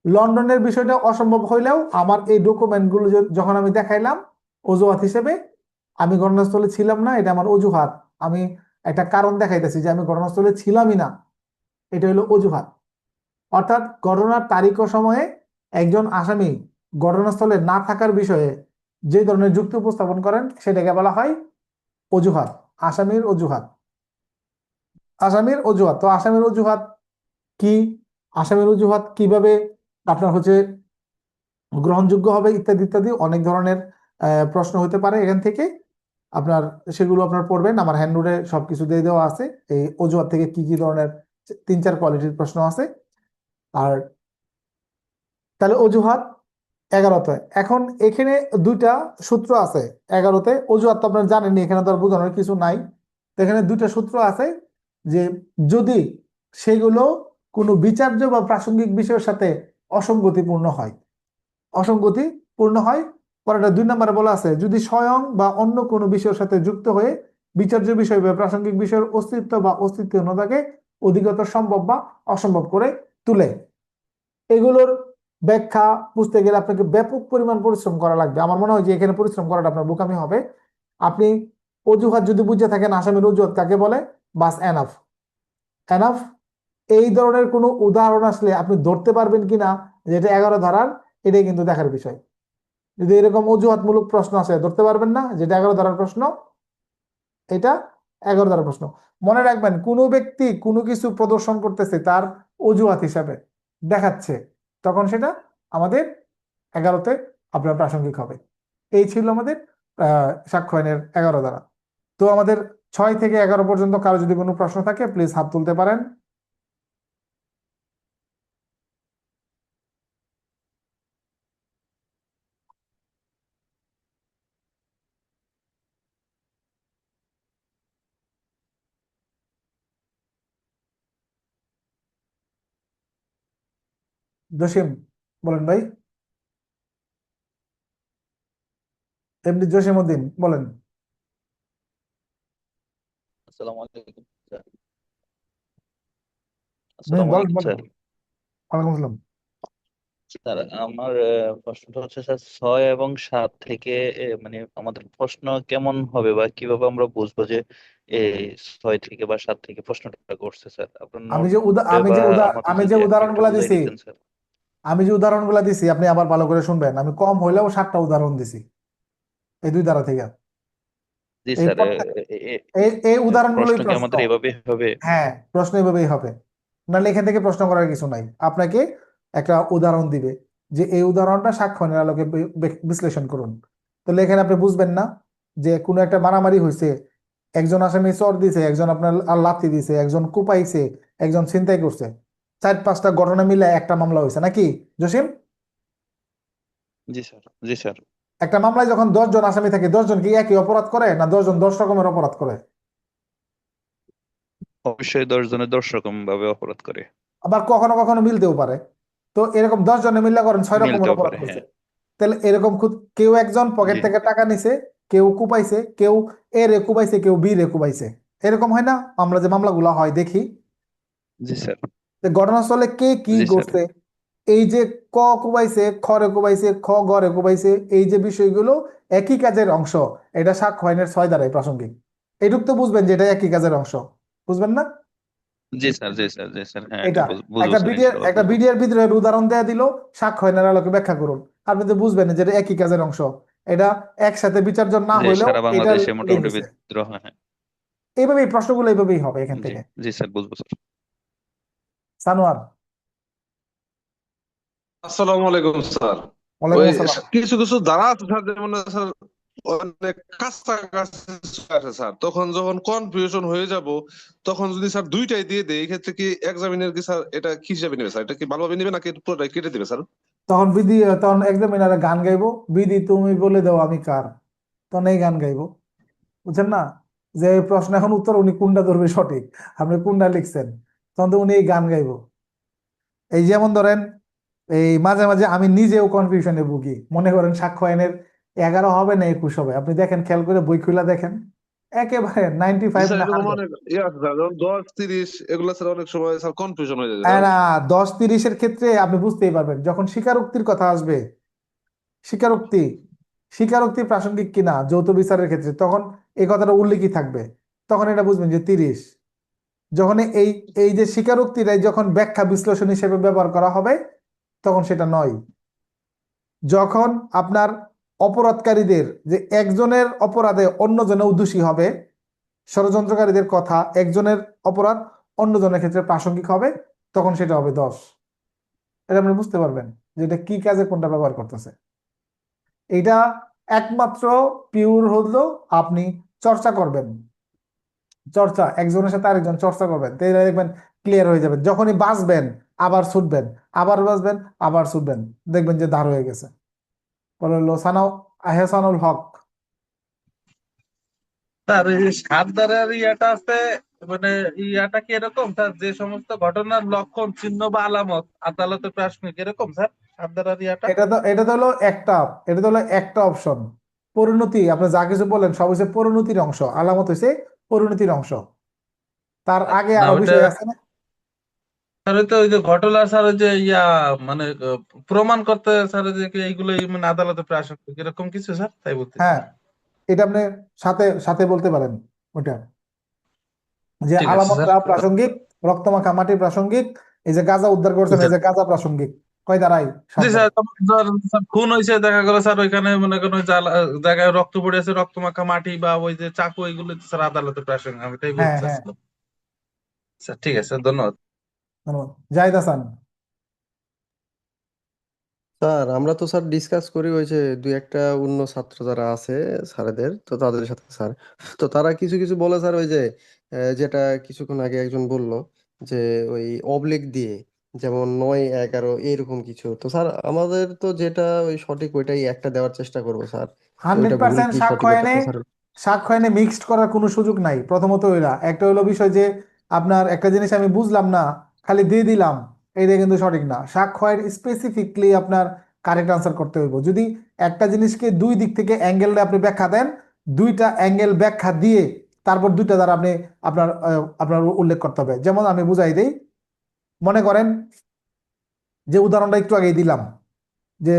Speaker 1: লন্ডনের বিষয়টা অসম্ভব হইলেও আমার এই ডকুমেন্টগুলো যখন আমি দেখাইলাম অজুহাত হিসেবে, আমি ঘটনাস্থলে ছিলাম না, এটা আমার অজুহাত, আমি একটা কারণ দেখাইতেছি যে আমি ঘটনাস্থলে ছিলামই না, এটা হলো অজুহাত। অর্থাৎ ঘটনার তারিখ ও সময়ে একজন আসামি ঘটনাস্থলে না থাকার বিষয়ে যে ধরনের যুক্তি উপস্থাপন করেন সেটাকে বলা হয় অজুহাত, আসামির অজুহাত। আসামির অজুহাত, তো আসামির অজুহাত কি, আসামির অজুহাত কিভাবে আপনার হচ্ছে গ্রহণযোগ্য হবে ইত্যাদি ইত্যাদি অনেক ধরনের প্রশ্ন হতে পারে এখান থেকে। আপনার সেগুলো আপনার পড়বেন, আমার হ্যান্ডনোটে সবকিছু দিয়ে দেওয়া আছে, এই অজুহাত থেকে কি কি ধরনের 3-4 কোয়ালিটির প্রশ্ন আছে। আর তাহলে অজুহাত 11তে, এখন এখানে দুইটা সূত্র আছে 11তে। অজুহাত তো আপনার জানেন, এখানে তো আর বোঝানোর কিছু নাই। তো এখানে দুইটা সূত্র আছে যে যদি সেগুলো কোনো বিচার্য বা প্রাসঙ্গিক বিষয়ের সাথে অসঙ্গতিপূর্ণ হয়, অসঙ্গতিপূর্ণ হয়। পরেরটা 2 নম্বরে বলা আছে যদি স্বয়ং বা অন্য কোনো বিষয়ের সাথে যুক্ত হয়ে বিচার্য বিষয় বা প্রাসঙ্গিক বিষয়ের অস্তিত্ব বা অস্তিত্বহীনতাকে অধিকতর সম্ভব বা অসম্ভব করে তুলে। এগুলোর ব্যাখ্যা বুঝতে গেলে আপনাকে ব্যাপক পরিমাণ পরিশ্রম করা লাগবে। আমার মনে হয় যে এখানে পরিশ্রম করাটা আপনার বোকামি হবে। আপনি অজুহাত যদি বুঝে থাকেন আসামির অজুহাত কাকে বলে, বাস এনাফ, এনাফ। এই ধরনের কোনো উদাহরণ আসলে আপনি ধরতে পারবেন কিনা যে এটা 11 ধারার, এটাই কিন্তু দেখার বিষয়। যদি এরকম অজুহাতমূলক প্রশ্ন আসে ধরতে পারবেন না যেটা 11 ধারার প্রশ্ন, এটা 11 ধারার প্রশ্ন। মনে রাখবেন কোনো ব্যক্তি কোনো কিছু প্রদর্শন করতেছে তার অজুহাত হিসাবে দেখাচ্ছে, তখন সেটা আমাদের 11তে আপনার প্রাসঙ্গিক হবে। এই ছিল আমাদের সাক্ষ্য আইনের 11 ধারা। তো আমাদের 6 থেকে 11 পর্যন্ত কারো যদি কোনো প্রশ্ন থাকে প্লিজ হাত তুলতে পারেন। জসিম, বলেন ভাই। এমনি জসিম উদ্দিন বলেন।
Speaker 4: আসসালামু আলাইকুম স্যার। আসসালামু
Speaker 1: বলেন
Speaker 4: আলাইকুম
Speaker 1: বলেন।
Speaker 4: স্যার।
Speaker 1: ওয়ালাইকুম আসসালাম।
Speaker 4: স্যার আমার প্রশ্নটা হচ্ছে স্যার 6 এবং 7 থেকে মানে আমাদের প্রশ্ন কেমন হবে বা কিভাবে আমরা বুঝবো যে এই 6 থেকে বা 7 থেকে প্রশ্নটা করছে স্যার? আপনার
Speaker 1: আমি যে
Speaker 4: নোটে
Speaker 1: আমি
Speaker 4: বা
Speaker 1: যে
Speaker 4: আমাদের
Speaker 1: আমি যে
Speaker 4: যদি একটু
Speaker 1: উদাহরণগুলো
Speaker 4: বুঝাই
Speaker 1: দিছি,
Speaker 4: দিতেন স্যার।
Speaker 1: আমি আবার ভালো করে শুনবেন, আমি কম হইলেও 7টা উদাহরণ দিছি এই 2 ধারা থেকে।
Speaker 4: জি
Speaker 1: এই
Speaker 4: স্যার।
Speaker 1: এই উদাহরণগুলোই
Speaker 4: প্রশ্ন কি
Speaker 1: প্রশ্ন।
Speaker 4: আমাদের এভাবে হবে?
Speaker 1: হ্যাঁ, প্রশ্ন এভাবেই হবে, নাহলে এখান থেকে প্রশ্ন করার কিছু নাই। আপনাকে একটা উদাহরণ দিবে যে এই উদাহরণটা সাক্ষ্যের আলোকে বিশ্লেষণ করুন। তাহলে এখানে আপনি বুঝবেন না যে কোনো একটা মারামারি হয়েছে, একজন আসামি চর দিছে, একজন আপনার আর লাথি দিছে, একজন কুপাইছে, একজন ছিনতাই করছে, 4-5টা ঘটনা মিলে একটা মামলা হয়েছে নাকি জসিম?
Speaker 4: জি স্যার। জি স্যার।
Speaker 1: একটা মামলায় যখন 10 জন আসামি থাকে, 10 জন কি একই অপরাধ করে না 10 জন 10 রকমের অপরাধ করে?
Speaker 4: অবশ্যই 10 জনের 10 রকম ভাবে অপরাধ করে।
Speaker 1: আবার কখনো কখনো মিলতেও পারে। তো এরকম 10 জনে মিল্লা করেন 6 রকমের
Speaker 4: মিলতেও
Speaker 1: অপরাধ
Speaker 4: পারে,
Speaker 1: করছে।
Speaker 4: হ্যাঁ।
Speaker 1: তাহলে এরকম কেউ একজন পকেট
Speaker 4: জি।
Speaker 1: থেকে টাকা নিছে, কেউ কুপাইছে, কেউ এ রে কুপাইছে, কেউ বি রে কুপাইছে, এরকম হয় না আমরা যে মামলাগুলো হয় দেখি?
Speaker 4: জি স্যার।
Speaker 1: যে ঘটনাস্থলে কে কি
Speaker 4: জি স্যার।
Speaker 1: করছে, এই যে ক কুবাইছে, খ রে কুবাইছে, খ গ রে কুবাইছে, এই যে বিষয়গুলো একই কাজের অংশ, এটা সাক্ষ্য আইনের 6 ধারায় প্রাসঙ্গিক। এইটুক তো বুঝবেন যে এটা একই কাজের অংশ, বুঝবেন না?
Speaker 4: জি স্যার। জি স্যার। জি স্যার, হ্যাঁ, এটা
Speaker 1: এটা
Speaker 4: বুঝবো স্যার, ইনশাআল্লাহ
Speaker 1: একটা
Speaker 4: বুঝবো।
Speaker 1: বিডিআর বিদ্রোহের উদাহরণ দেয়া দিল, সাক্ষ্য আইনের আলোকে ব্যাখ্যা করুন, আপনি তো বুঝবেন যে এটা একই কাজের অংশ। এটা একসাথে বিচার্য না
Speaker 4: যে
Speaker 1: হইলেও
Speaker 4: সারা
Speaker 1: এটা
Speaker 4: বাংলাদেশে
Speaker 1: লেগে
Speaker 4: মোটামুটি
Speaker 1: গেছে।
Speaker 4: বিদ্রোহ, হ্যাঁ।
Speaker 1: এইভাবেই প্রশ্নগুলো এইভাবেই হবে এখান
Speaker 4: জি।
Speaker 1: থেকে।
Speaker 4: জি স্যার, বুঝবো স্যার।
Speaker 1: সানোয়ার।
Speaker 5: আসসালামু আলাইকুম স্যার।
Speaker 1: ওয়ালাইকুম
Speaker 5: ওই
Speaker 1: আসসালাম।
Speaker 5: কিছু কিছু ধারা আছে স্যার, যেমন স্যার অনেক কাছাকাছি আছে স্যার, তখন যখন কনফিউশন হয়ে যাব, তখন যদি স্যার দুইটাই দিয়ে দেয়, এই ক্ষেত্রে কি এক্সামিনার কি স্যার এটা কি হিসাবে নেবে স্যার? এটা কি ভালোভাবে নেবে নাকি পুরোটাই কেটে দেবে স্যার?
Speaker 1: তখন এক্সামিনারে গান গাইবো, বিধি তুমি বলে দাও আমি কার। তখন এই গান গাইবো, বুঝছেন না? যে এই প্রশ্ন এখন উত্তর উনি কোনটা ধরবে সঠিক, আপনি কোনটা লিখছেন, তখন তো উনি এই গান গাইবো। এই যেমন ধরেন, এই মাঝে মাঝে আমি নিজেও কনফিউশনে ভুগি। মনে করেন সাক্ষ্য আইনের 11 হবে না 21 হবে, আপনি দেখেন, খেয়াল করে বই খুলে দেখেন, একেবারে
Speaker 5: জি
Speaker 1: 95
Speaker 5: স্যার,
Speaker 1: না
Speaker 5: এরকম
Speaker 1: 100।
Speaker 5: অনেক ইয়ে আছে স্যার, যেমন 10 30 এগুলো স্যার অনেক সময় স্যার কনফিউশন হয়ে যায়
Speaker 1: হ্যাঁ
Speaker 5: স্যার।
Speaker 1: না, 10-30-এর ক্ষেত্রে আপনি বুঝতেই পারবেন যখন স্বীকারোক্তির কথা আসবে। স্বীকারোক্তি স্বীকারোক্তি প্রাসঙ্গিক কিনা যৌথ বিচারের ক্ষেত্রে, তখন এই কথাটা উল্লেখই থাকবে, তখন এটা বুঝবেন যে 30। যখন এই এই যে স্বীকারোক্তিটাই যখন ব্যাখ্যা বিশ্লেষণ হিসেবে ব্যবহার করা হবে, তখন সেটা 9। যখন আপনার অপরাধকারীদের যে একজনের অপরাধে অন্যজনে দোষী হবে, ষড়যন্ত্রকারীদের কথা একজনের অপরাধ অন্যজনের ক্ষেত্রে প্রাসঙ্গিক হবে, তখন সেটা হবে 10। এটা আপনি বুঝতে পারবেন যে এটা কি কাজে কোনটা ব্যবহার করতেছে। এটা একমাত্র পিওর হলো আপনি চর্চা করবেন। চর্চা, একজনের সাথে আরেকজন চর্চা করবেন, তাই দেখবেন ক্লিয়ার হয়ে যাবে। যখনই বাঁচবেন আবার ছুটবেন, আবার বাঁচবেন আবার ছুটবেন, দেখবেন যে দাঁড় হয়ে গেছে। পরে হলো সানাও আহসানুল হক।
Speaker 6: স্যার এই যে সাতদারের ইয়াটা আছে, মানে ইয়াটা কি এরকম স্যার, যে সমস্ত ঘটনার লক্ষণ চিহ্ন বা আলামত আদালতে প্রাসঙ্গিক, এরকম স্যার সাতদারের ইয়াটা?
Speaker 1: এটা তো হলো একটা, এটা তো হলো একটা অপশন। পরিণতি, আপনি যা কিছু বলেন সব হচ্ছে পরিণতির অংশ, আলামত হচ্ছে পরিণতির অংশ। তার আগে
Speaker 6: না
Speaker 1: আরো
Speaker 6: ওইটা
Speaker 1: বিষয় আছে না?
Speaker 6: স্যার, ওই তো ওই যে ঘটনা স্যার, ওই যে ইয়া মানে প্রমাণ করতে স্যার, যে কি এইগুলো মানে আদালতে প্রাসঙ্গিক এরকম কিছু স্যার, তাই বলতেছি।
Speaker 1: হ্যাঁ, এটা আপনি সাথে সাথে বলতে পারেন ওটা, যে
Speaker 6: ঠিক আছে স্যার।
Speaker 1: আলামতটা প্রাসঙ্গিক, রক্তমাখা মাটি প্রাসঙ্গিক, এই যে গাঁজা উদ্ধার করছেন এই যে গাঁজা প্রাসঙ্গিক। কয় দাঁড়াই
Speaker 6: জি
Speaker 1: সাবধান।
Speaker 6: স্যার, যেমন স্যার খুন হয়েছে, দেখা গেল স্যার ওইখানে মনে করেন ওই জায়গায় রক্ত পড়ে আছে, রক্ত মাখা মাটি বা ওই যে চাকু, এগুলো তো স্যার আদালতে প্রাসঙ্গিক, আমি তাই
Speaker 1: হ্যাঁ
Speaker 6: বলতে
Speaker 1: হ্যাঁ,
Speaker 6: চাচ্ছিলাম। স্যার ঠিক আছে, ধন্যবাদ।
Speaker 1: ধন্যবাদ। জাহিদ হাসান।
Speaker 7: স্যার আমরা তো স্যার ডিসকাস করি ওই যে দুই একটা অন্য ছাত্র যারা আছে স্যারেদের, তো তাদের সাথে স্যার, তো তারা কিছু কিছু বলে স্যার, ওই যে যেটা কিছুক্ষণ আগে একজন বলল, যে ওই অবলিক দিয়ে, যেমন 9 11 এরকম কিছু। তো স্যার আমাদের তো যেটা ওই সঠিক ওইটাই একটা দেওয়ার চেষ্টা করবো স্যার, তো ওইটা ভুল
Speaker 1: 100%
Speaker 7: কি সঠিক
Speaker 1: সাক্ষ্য
Speaker 7: ওইটা
Speaker 1: আইনে,
Speaker 7: তো স্যার।
Speaker 1: সাক্ষ্য আইনে মিক্সড করার কোনো সুযোগ নাই। প্রথমত ওইরা একটা হলো বিষয় যে আপনার একটা জিনিস আমি বুঝলাম না, খালি দিয়ে দিলাম, এইটা কিন্তু সঠিক না। সাক্ষ্য আইন স্পেসিফিকলি আপনার কারেক্ট আনসার করতে হইব। যদি একটা জিনিসকে দুই দিক থেকে অ্যাঙ্গেল আপনি ব্যাখ্যা দেন, দুইটা অ্যাঙ্গেল ব্যাখ্যা দিয়ে তারপর দুইটা দ্বারা আপনি আপনার আপনার উল্লেখ করতে হবে। যেমন আমি বুঝাই দেই, মনে করেন যে উদাহরণটা একটু আগেই দিলাম, যে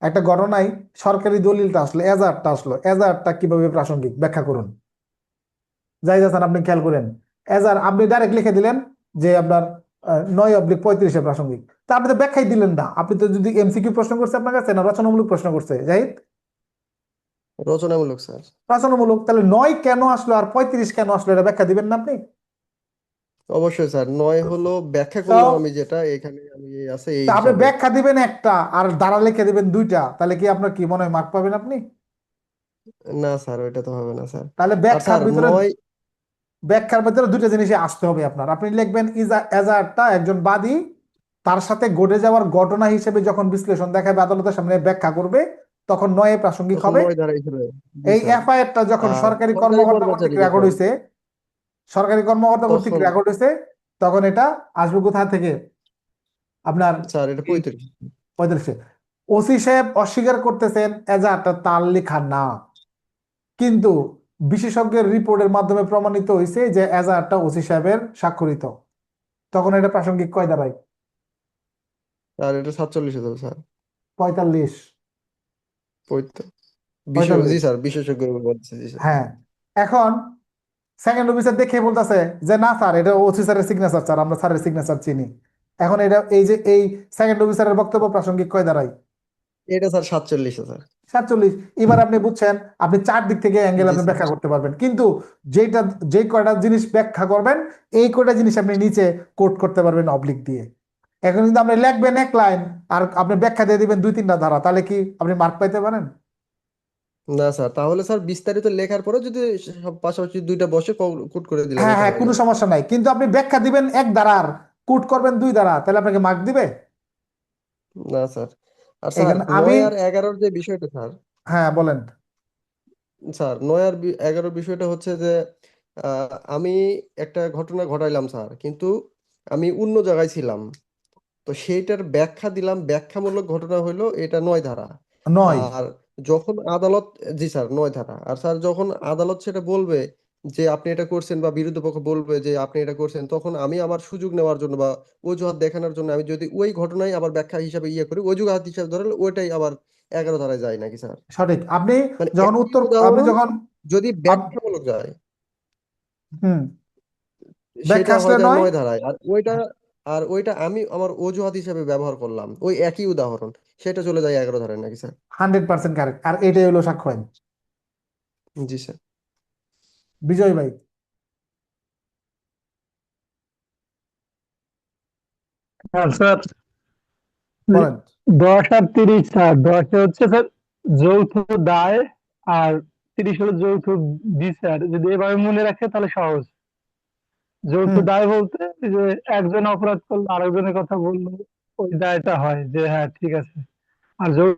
Speaker 1: একটা ঘটনায় সরকারি দলিলটা আসলো, এজাহারটা আসলো, এজাহারটা কিভাবে প্রাসঙ্গিক ব্যাখ্যা করুন। জাহিদ হাসান, আপনি খেয়াল করেন, এজাহার আপনি ডাইরেক্ট লিখে দিলেন যে আপনার 9/35 প্রাসঙ্গিক, তা আপনি তো ব্যাখ্যাই দিলেন না। আপনি তো যদি এমসিকিউ প্রশ্ন করছে আপনার কাছে না রচনামূলক প্রশ্ন করছে জাহিদ?
Speaker 7: রচনামূলক স্যার।
Speaker 1: রচনামূলক, তাহলে 9 কেন আসলো আর 35 কেন আসলো এটা ব্যাখ্যা দিবেন না আপনি?
Speaker 7: অবশ্যই স্যার, 9 হলো ব্যাখ্যা
Speaker 1: তো
Speaker 7: করলাম আমি, যেটা এখানে আমি আছে এই
Speaker 1: তা আপনি
Speaker 7: হিসাবে।
Speaker 1: ব্যাখ্যা দিবেন একটা আর দ্বারা লিখে দিবেন দুইটা, তাহলে কি আপনার কি মনে হয় মার্ক পাবেন আপনি?
Speaker 7: না স্যার, ওইটা তো হবে না স্যার।
Speaker 1: তাহলে
Speaker 7: আর স্যার 9,
Speaker 1: ব্যাখ্যার ভিতরে দুইটা জিনিসই আসতে হবে আপনার। আপনি লিখবেন এজাহারটা একজন বাদী তার সাথে ঘটে যাওয়ার ঘটনা হিসেবে যখন বিশ্লেষণ দেখাবে, আদালতের সামনে ব্যাখ্যা করবে, তখন 9 প্রাসঙ্গিক
Speaker 7: তখন
Speaker 1: হবে।
Speaker 7: 9 দ্বারা হিসেবে। জি
Speaker 1: এই
Speaker 7: স্যার।
Speaker 1: এফআইআরটা যখন
Speaker 7: আর
Speaker 1: সরকারি
Speaker 7: সরকারি
Speaker 1: কর্মকর্তা কর্তৃক
Speaker 7: কর্মচারী
Speaker 1: রেকর্ড
Speaker 7: যখন,
Speaker 1: হয়েছে, সরকারি কর্মকর্তা কর্তৃক
Speaker 7: তখন
Speaker 1: রেকর্ড হয়েছে, তখন এটা আসবে কোথা থেকে? আপনার
Speaker 7: স্যার এটা
Speaker 1: এই
Speaker 7: 35।
Speaker 1: 35। ওসি সাহেব অস্বীকার করতেছেন এজাহারটা তার লেখা না, কিন্তু বিশেষজ্ঞের রিপোর্টের মাধ্যমে প্রমাণিত হয়েছে যে এজাহারটা ওসি সাহেবের স্বাক্ষরিত, তখন এটা প্রাসঙ্গিক কয় দাঁড়ায়?
Speaker 7: আর এটা 47 হতে হবে স্যার।
Speaker 1: 45।
Speaker 7: জি
Speaker 1: 45।
Speaker 7: স্যার, বিশেষজ্ঞ বলছে, জি স্যার।
Speaker 1: হ্যাঁ, এখন সেকেন্ড অফিসার দেখে বলতেছে যে না স্যার, এটা ওসি স্যারের সিগনেচার, স্যার আমরা স্যারের সিগনেচার চিনি। এখন এটা এই যে এই সেকেন্ড অফিসারের বক্তব্য প্রাসঙ্গিক কয় দাঁড়ায়?
Speaker 7: এটা স্যার 47 স্যার।
Speaker 1: 47। এবার আপনি বুঝছেন, আপনি চার দিক থেকে অ্যাঙ্গেল
Speaker 7: জি
Speaker 1: আপনি
Speaker 7: স্যার।
Speaker 1: ব্যাখ্যা করতে পারবেন, কিন্তু যেটা যে কয়টা জিনিস ব্যাখ্যা করবেন এই কয়টা জিনিস আপনি নিচে কোট করতে পারবেন অবলিক দিয়ে। এখন কিন্তু আপনি লিখবেন এক লাইন আর আপনি ব্যাখ্যা দিয়ে দিবেন 2-3টা ধারা, তাহলে কি আপনি মার্ক পাইতে পারেন?
Speaker 7: না স্যার, তাহলে স্যার বিস্তারিত লেখার পরে যদি সব পাশাপাশি দুইটা বসে কোট করে দিলাম,
Speaker 1: হ্যাঁ
Speaker 7: এটা
Speaker 1: হ্যাঁ,
Speaker 7: হয়
Speaker 1: কোনো
Speaker 7: না?
Speaker 1: সমস্যা নাই, কিন্তু আপনি ব্যাখ্যা দিবেন এক ধারার, কোট করবেন 2 ধারা, তাহলে আপনাকে মার্ক দিবে?
Speaker 7: না স্যার। আর স্যার
Speaker 1: এখানে আমি
Speaker 7: 9 আর 11-র যে বিষয়টা স্যার,
Speaker 1: হ্যাঁ বলেন।
Speaker 7: স্যার 9 আর 11 বিষয়টা হচ্ছে যে আমি একটা ঘটনা ঘটাইলাম স্যার, কিন্তু আমি অন্য জায়গায় ছিলাম, তো সেইটার ব্যাখ্যা দিলাম, ব্যাখ্যামূলক ঘটনা হইলো এটা 9 ধারা।
Speaker 1: 9।
Speaker 7: আর যখন আদালত, জি স্যার 9 ধারা, আর স্যার যখন আদালত সেটা বলবে যে আপনি এটা করছেন, বা বিরোধী পক্ষ বলবে যে আপনি এটা করছেন, তখন আমি আমার সুযোগ নেওয়ার জন্য বা অজুহাত দেখানোর জন্য আমি যদি ওই ঘটনায় আবার ব্যাখ্যা হিসাবে করি, অজুহাত হিসাবে ধরে ওইটাই আবার 11 ধারায় যায় নাকি স্যার?
Speaker 1: সঠিক। আপনি
Speaker 7: মানে
Speaker 1: যখন
Speaker 7: একই
Speaker 1: উত্তর, আপনি
Speaker 7: উদাহরণ
Speaker 1: যখন
Speaker 7: যদি
Speaker 1: আপ-
Speaker 7: ব্যাখ্যামূলক যায়,
Speaker 1: হুম, ব্যাখ্যা
Speaker 7: সেটা
Speaker 1: আসলে
Speaker 7: হয়ে যায়
Speaker 1: 9।
Speaker 7: 9 ধারায়, আর ওইটা আমি আমার অজুহাত হিসাবে ব্যবহার করলাম, ওই একই উদাহরণ, সেটা চলে যায় 11 ধারায় নাকি স্যার?
Speaker 1: 100% কারেক্ট, আর এটাই হলো সাক্ষ্য আইন।
Speaker 7: জি স্যার।
Speaker 1: বিজয় ভাই
Speaker 2: হ্যাঁ স্যার,
Speaker 1: বলেন।
Speaker 2: 10 আর 30 স্যার, 10 হচ্ছে স্যার যৌথ দায়, আর 30 হলো যৌথ বিচার। যদি এভাবে মনে রাখে তাহলে সহজ। যৌথ
Speaker 1: হুম,
Speaker 2: দায় বলতে এই যে একজন অপরাধ করলো আরেকজনের কথা বললো, ওই দায়টা হয় যে হ্যাঁ ঠিক আছে। আর যৌথ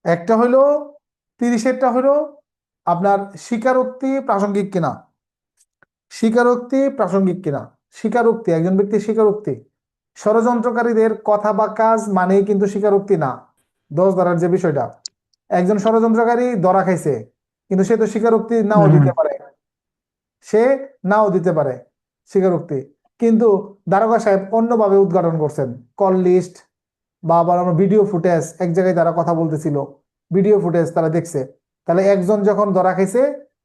Speaker 1: একটা হইলো 30-এরটা হইলো আপনার স্বীকারোক্তি প্রাসঙ্গিক কিনা। স্বীকারোক্তি প্রাসঙ্গিক কিনা, স্বীকারোক্তি, একজন ব্যক্তির স্বীকারোক্তি, ষড়যন্ত্রকারীদের কথা বা কাজ মানেই কিন্তু স্বীকারোক্তি না। 10 ধারার যে বিষয়টা, একজন ষড়যন্ত্রকারী ধরা খাইছে, কিন্তু সে তো স্বীকারোক্তি নাও
Speaker 2: হুম,
Speaker 1: দিতে পারে, সে নাও দিতে পারে স্বীকারোক্তি, কিন্তু দারোগা সাহেব অন্যভাবে উদ্ঘাটন করছেন, কল লিস্ট বা আবার আমরা ভিডিও ফুটেজ, এক জায়গায় তারা কথা বলতেছিল, ভিডিও ফুটেজ তারা দেখছে, তাহলে একজন যখন ধরা খাইছে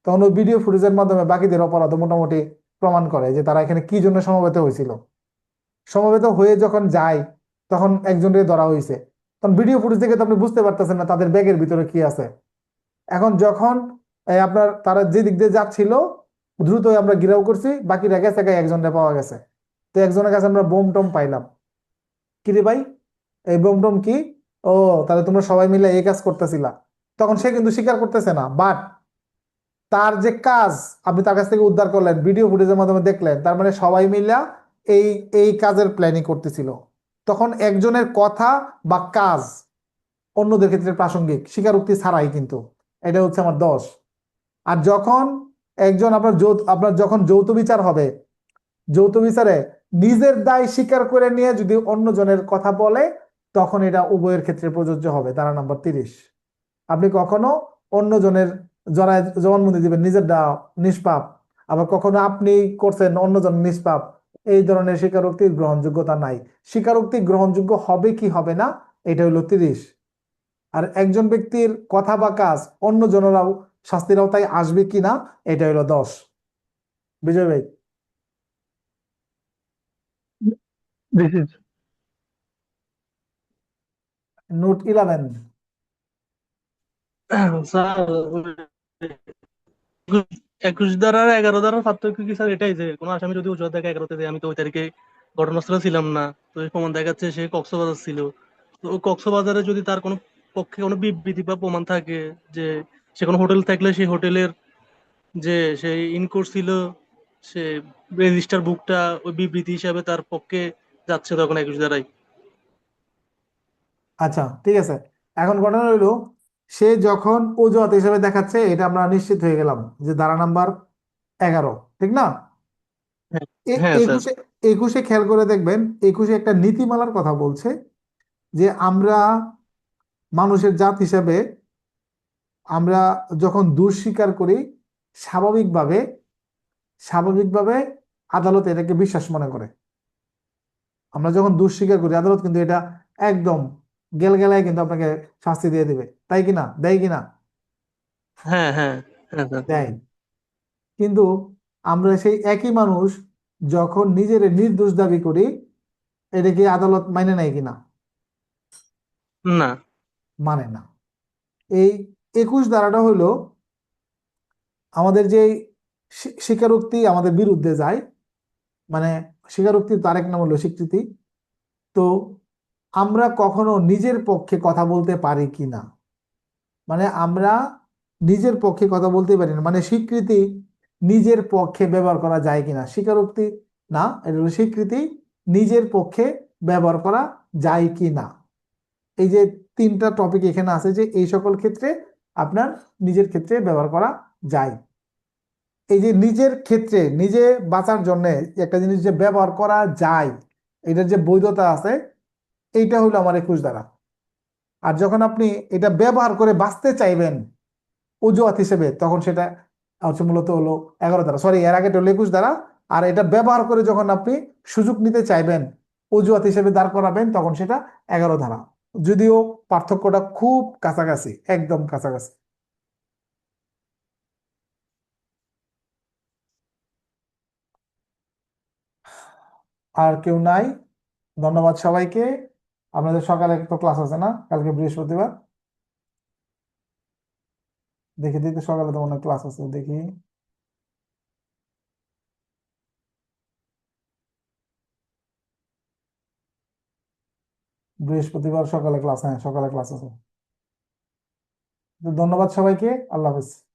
Speaker 1: তখন ওই ভিডিও ফুটেজের মাধ্যমে বাকিদের অপরাধ মোটামুটি প্রমাণ করে যে তারা এখানে কি জন্য সমবেত হয়েছিল। সমবেত হয়ে যখন যায় তখন একজনকে ধরা হয়েছে, তখন ভিডিও ফুটেজ দেখে তো আপনি বুঝতে পারতেছেন না তাদের ব্যাগের ভিতরে কি আছে। এখন যখন আপনার তারা যে দিক দিয়ে যাচ্ছিল দ্রুতই আমরা ঘিরাও করছি, বাকিরা গেছে, একজনটা পাওয়া গেছে। তো একজনের কাছে আমরা বোম টম পাইলাম, কি রে ভাই এই বোম টম কি, ও তাহলে তোমরা সবাই মিলে এই কাজ করতেছিলা। তখন সে কিন্তু স্বীকার করতেছে না, বাট তার যে কাজ আপনি তার কাছ থেকে উদ্ধার করলেন, ভিডিও ফুটেজের মাধ্যমে দেখলেন, তার মানে সবাই মিলে এই এই কাজের প্ল্যানিং করতেছিল। তখন একজনের কথা বা কাজ অন্যদের ক্ষেত্রে প্রাসঙ্গিক, স্বীকারোক্তি ছাড়াই কিন্তু। এটা হচ্ছে আমার 10। আর যখন একজন আপনার যখন যৌথ বিচার হবে, যৌথ বিচারে নিজের দায় স্বীকার করে নিয়ে যদি অন্যজনের কথা বলে, তখন এটা উভয়ের ক্ষেত্রে প্রযোজ্য হবে, ধারা নাম্বার 30। আপনি কখনো অন্যজনের জড়ায় জবানবন্দি দিবেন, নিজেরটা নিষ্পাপ, আবার কখনো আপনি করছেন অন্যজন নিষ্পাপ, এই ধরনের স্বীকারোক্তির গ্রহণযোগ্যতা নাই। স্বীকারোক্তি গ্রহণযোগ্য হবে কি হবে না, এটা হলো 30। আর একজন ব্যক্তির কথা বা কাজ অন্য জনেরাও শাস্তির আওতায় আসবে কিনা, এটা হলো 10। বিজয় ভাই
Speaker 2: দিস ইজ
Speaker 1: নোট 11।
Speaker 8: স্যার 21 ধারা আর 11 ধারার পার্থক্য কি স্যার? এটাই যে কোনো আসামি যদি অজুহাত দেখে 11তে যে আমি তো ওই তারিখে ঘটনাস্থলে ছিলাম না, তো এই প্রমাণ দেখা যাচ্ছে সে কক্সবাজার ছিল, তো ওই কক্সবাজারে যদি তার কোনো পক্ষে কোনো বিবৃতি বা প্রমাণ থাকে যে সে কোনো হোটেল থাকলে সেই হোটেলের যে সে ইন করছিল, সে রেজিস্টার বুকটা ওই বিবৃতি হিসাবে তার পক্ষে যাচ্ছে তখন 21 ধারায়।
Speaker 1: আচ্ছা ঠিক আছে, এখন ঘটনা হইলো সে যখন অজুহাত হিসেবে দেখাচ্ছে, এটা আমরা নিশ্চিত হয়ে গেলাম যে ধারা নাম্বার 11, ঠিক না?
Speaker 8: হ্যাঁ, হ্যাঁ স্যার।
Speaker 1: 21-এ, 21-এ খেয়াল করে দেখবেন, 21-এ একটা নীতিমালার কথা বলছে যে আমরা মানুষের জাত হিসেবে আমরা যখন দোষ স্বীকার করি, স্বাভাবিকভাবে স্বাভাবিকভাবে আদালত এটাকে বিশ্বাস মনে করে। আমরা যখন দোষ স্বীকার করি, আদালত কিন্তু এটা একদম গেলায় কিন্তু আপনাকে শাস্তি দিয়ে দিবে, তাই কিনা, দেয় কিনা?
Speaker 8: হ্যাঁ, হ্যাঁ, হ্যাঁ স্যার।
Speaker 1: দেয়। কিন্তু আমরা সেই একই মানুষ যখন নিজের নির্দোষ দাবি করি, এটা কি আদালত মানে নেয় কিনা?
Speaker 8: না।
Speaker 1: মানে না। এই 21 ধারাটা হইলো আমাদের যে স্বীকারোক্তি আমাদের বিরুদ্ধে যায়, মানে স্বীকারোক্তির তার এক নাম হলো স্বীকৃতি। তো আমরা কখনো নিজের পক্ষে কথা বলতে পারি কিনা, মানে আমরা নিজের পক্ষে কথা বলতে পারি না, মানে স্বীকৃতি নিজের পক্ষে ব্যবহার করা যায় কিনা, স্বীকারোক্তি না, এটা হলো স্বীকৃতি নিজের পক্ষে ব্যবহার করা যায় কিনা। এই যে তিনটা টপিক এখানে আছে, যে এই সকল ক্ষেত্রে আপনার নিজের ক্ষেত্রে ব্যবহার করা যায়। এই যে নিজের ক্ষেত্রে নিজে বাঁচার জন্য একটা জিনিস যে ব্যবহার করা যায়, এটার যে বৈধতা আছে, এইটা হলো আমার 21 দ্বারা। আর যখন আপনি এটা ব্যবহার করে বাঁচতে চাইবেন অজুহাত হিসেবে, তখন সেটা হচ্ছে মূলত হলো 11 দ্বারা, সরি এর আগে হলো 21 দ্বারা। আর এটা ব্যবহার করে যখন আপনি সুযোগ নিতে চাইবেন, অজুহাত হিসেবে দাঁড় করাবেন, তখন সেটা 11 ধারা। যদিও পার্থক্যটা খুব কাছাকাছি, একদম কাছাকাছি। আর কেউ নাই? ধন্যবাদ সবাইকে। আপনাদের সকালে একটা ক্লাস আছে না, কালকে বৃহস্পতিবার? দেখি দেখি, সকালে তো মনে হয় ক্লাস আছে, দেখি। বৃহস্পতিবার সকালে ক্লাস, হ্যাঁ সকালে ক্লাস আছে। তো ধন্যবাদ সবাইকে, আল্লাহ হাফেজ।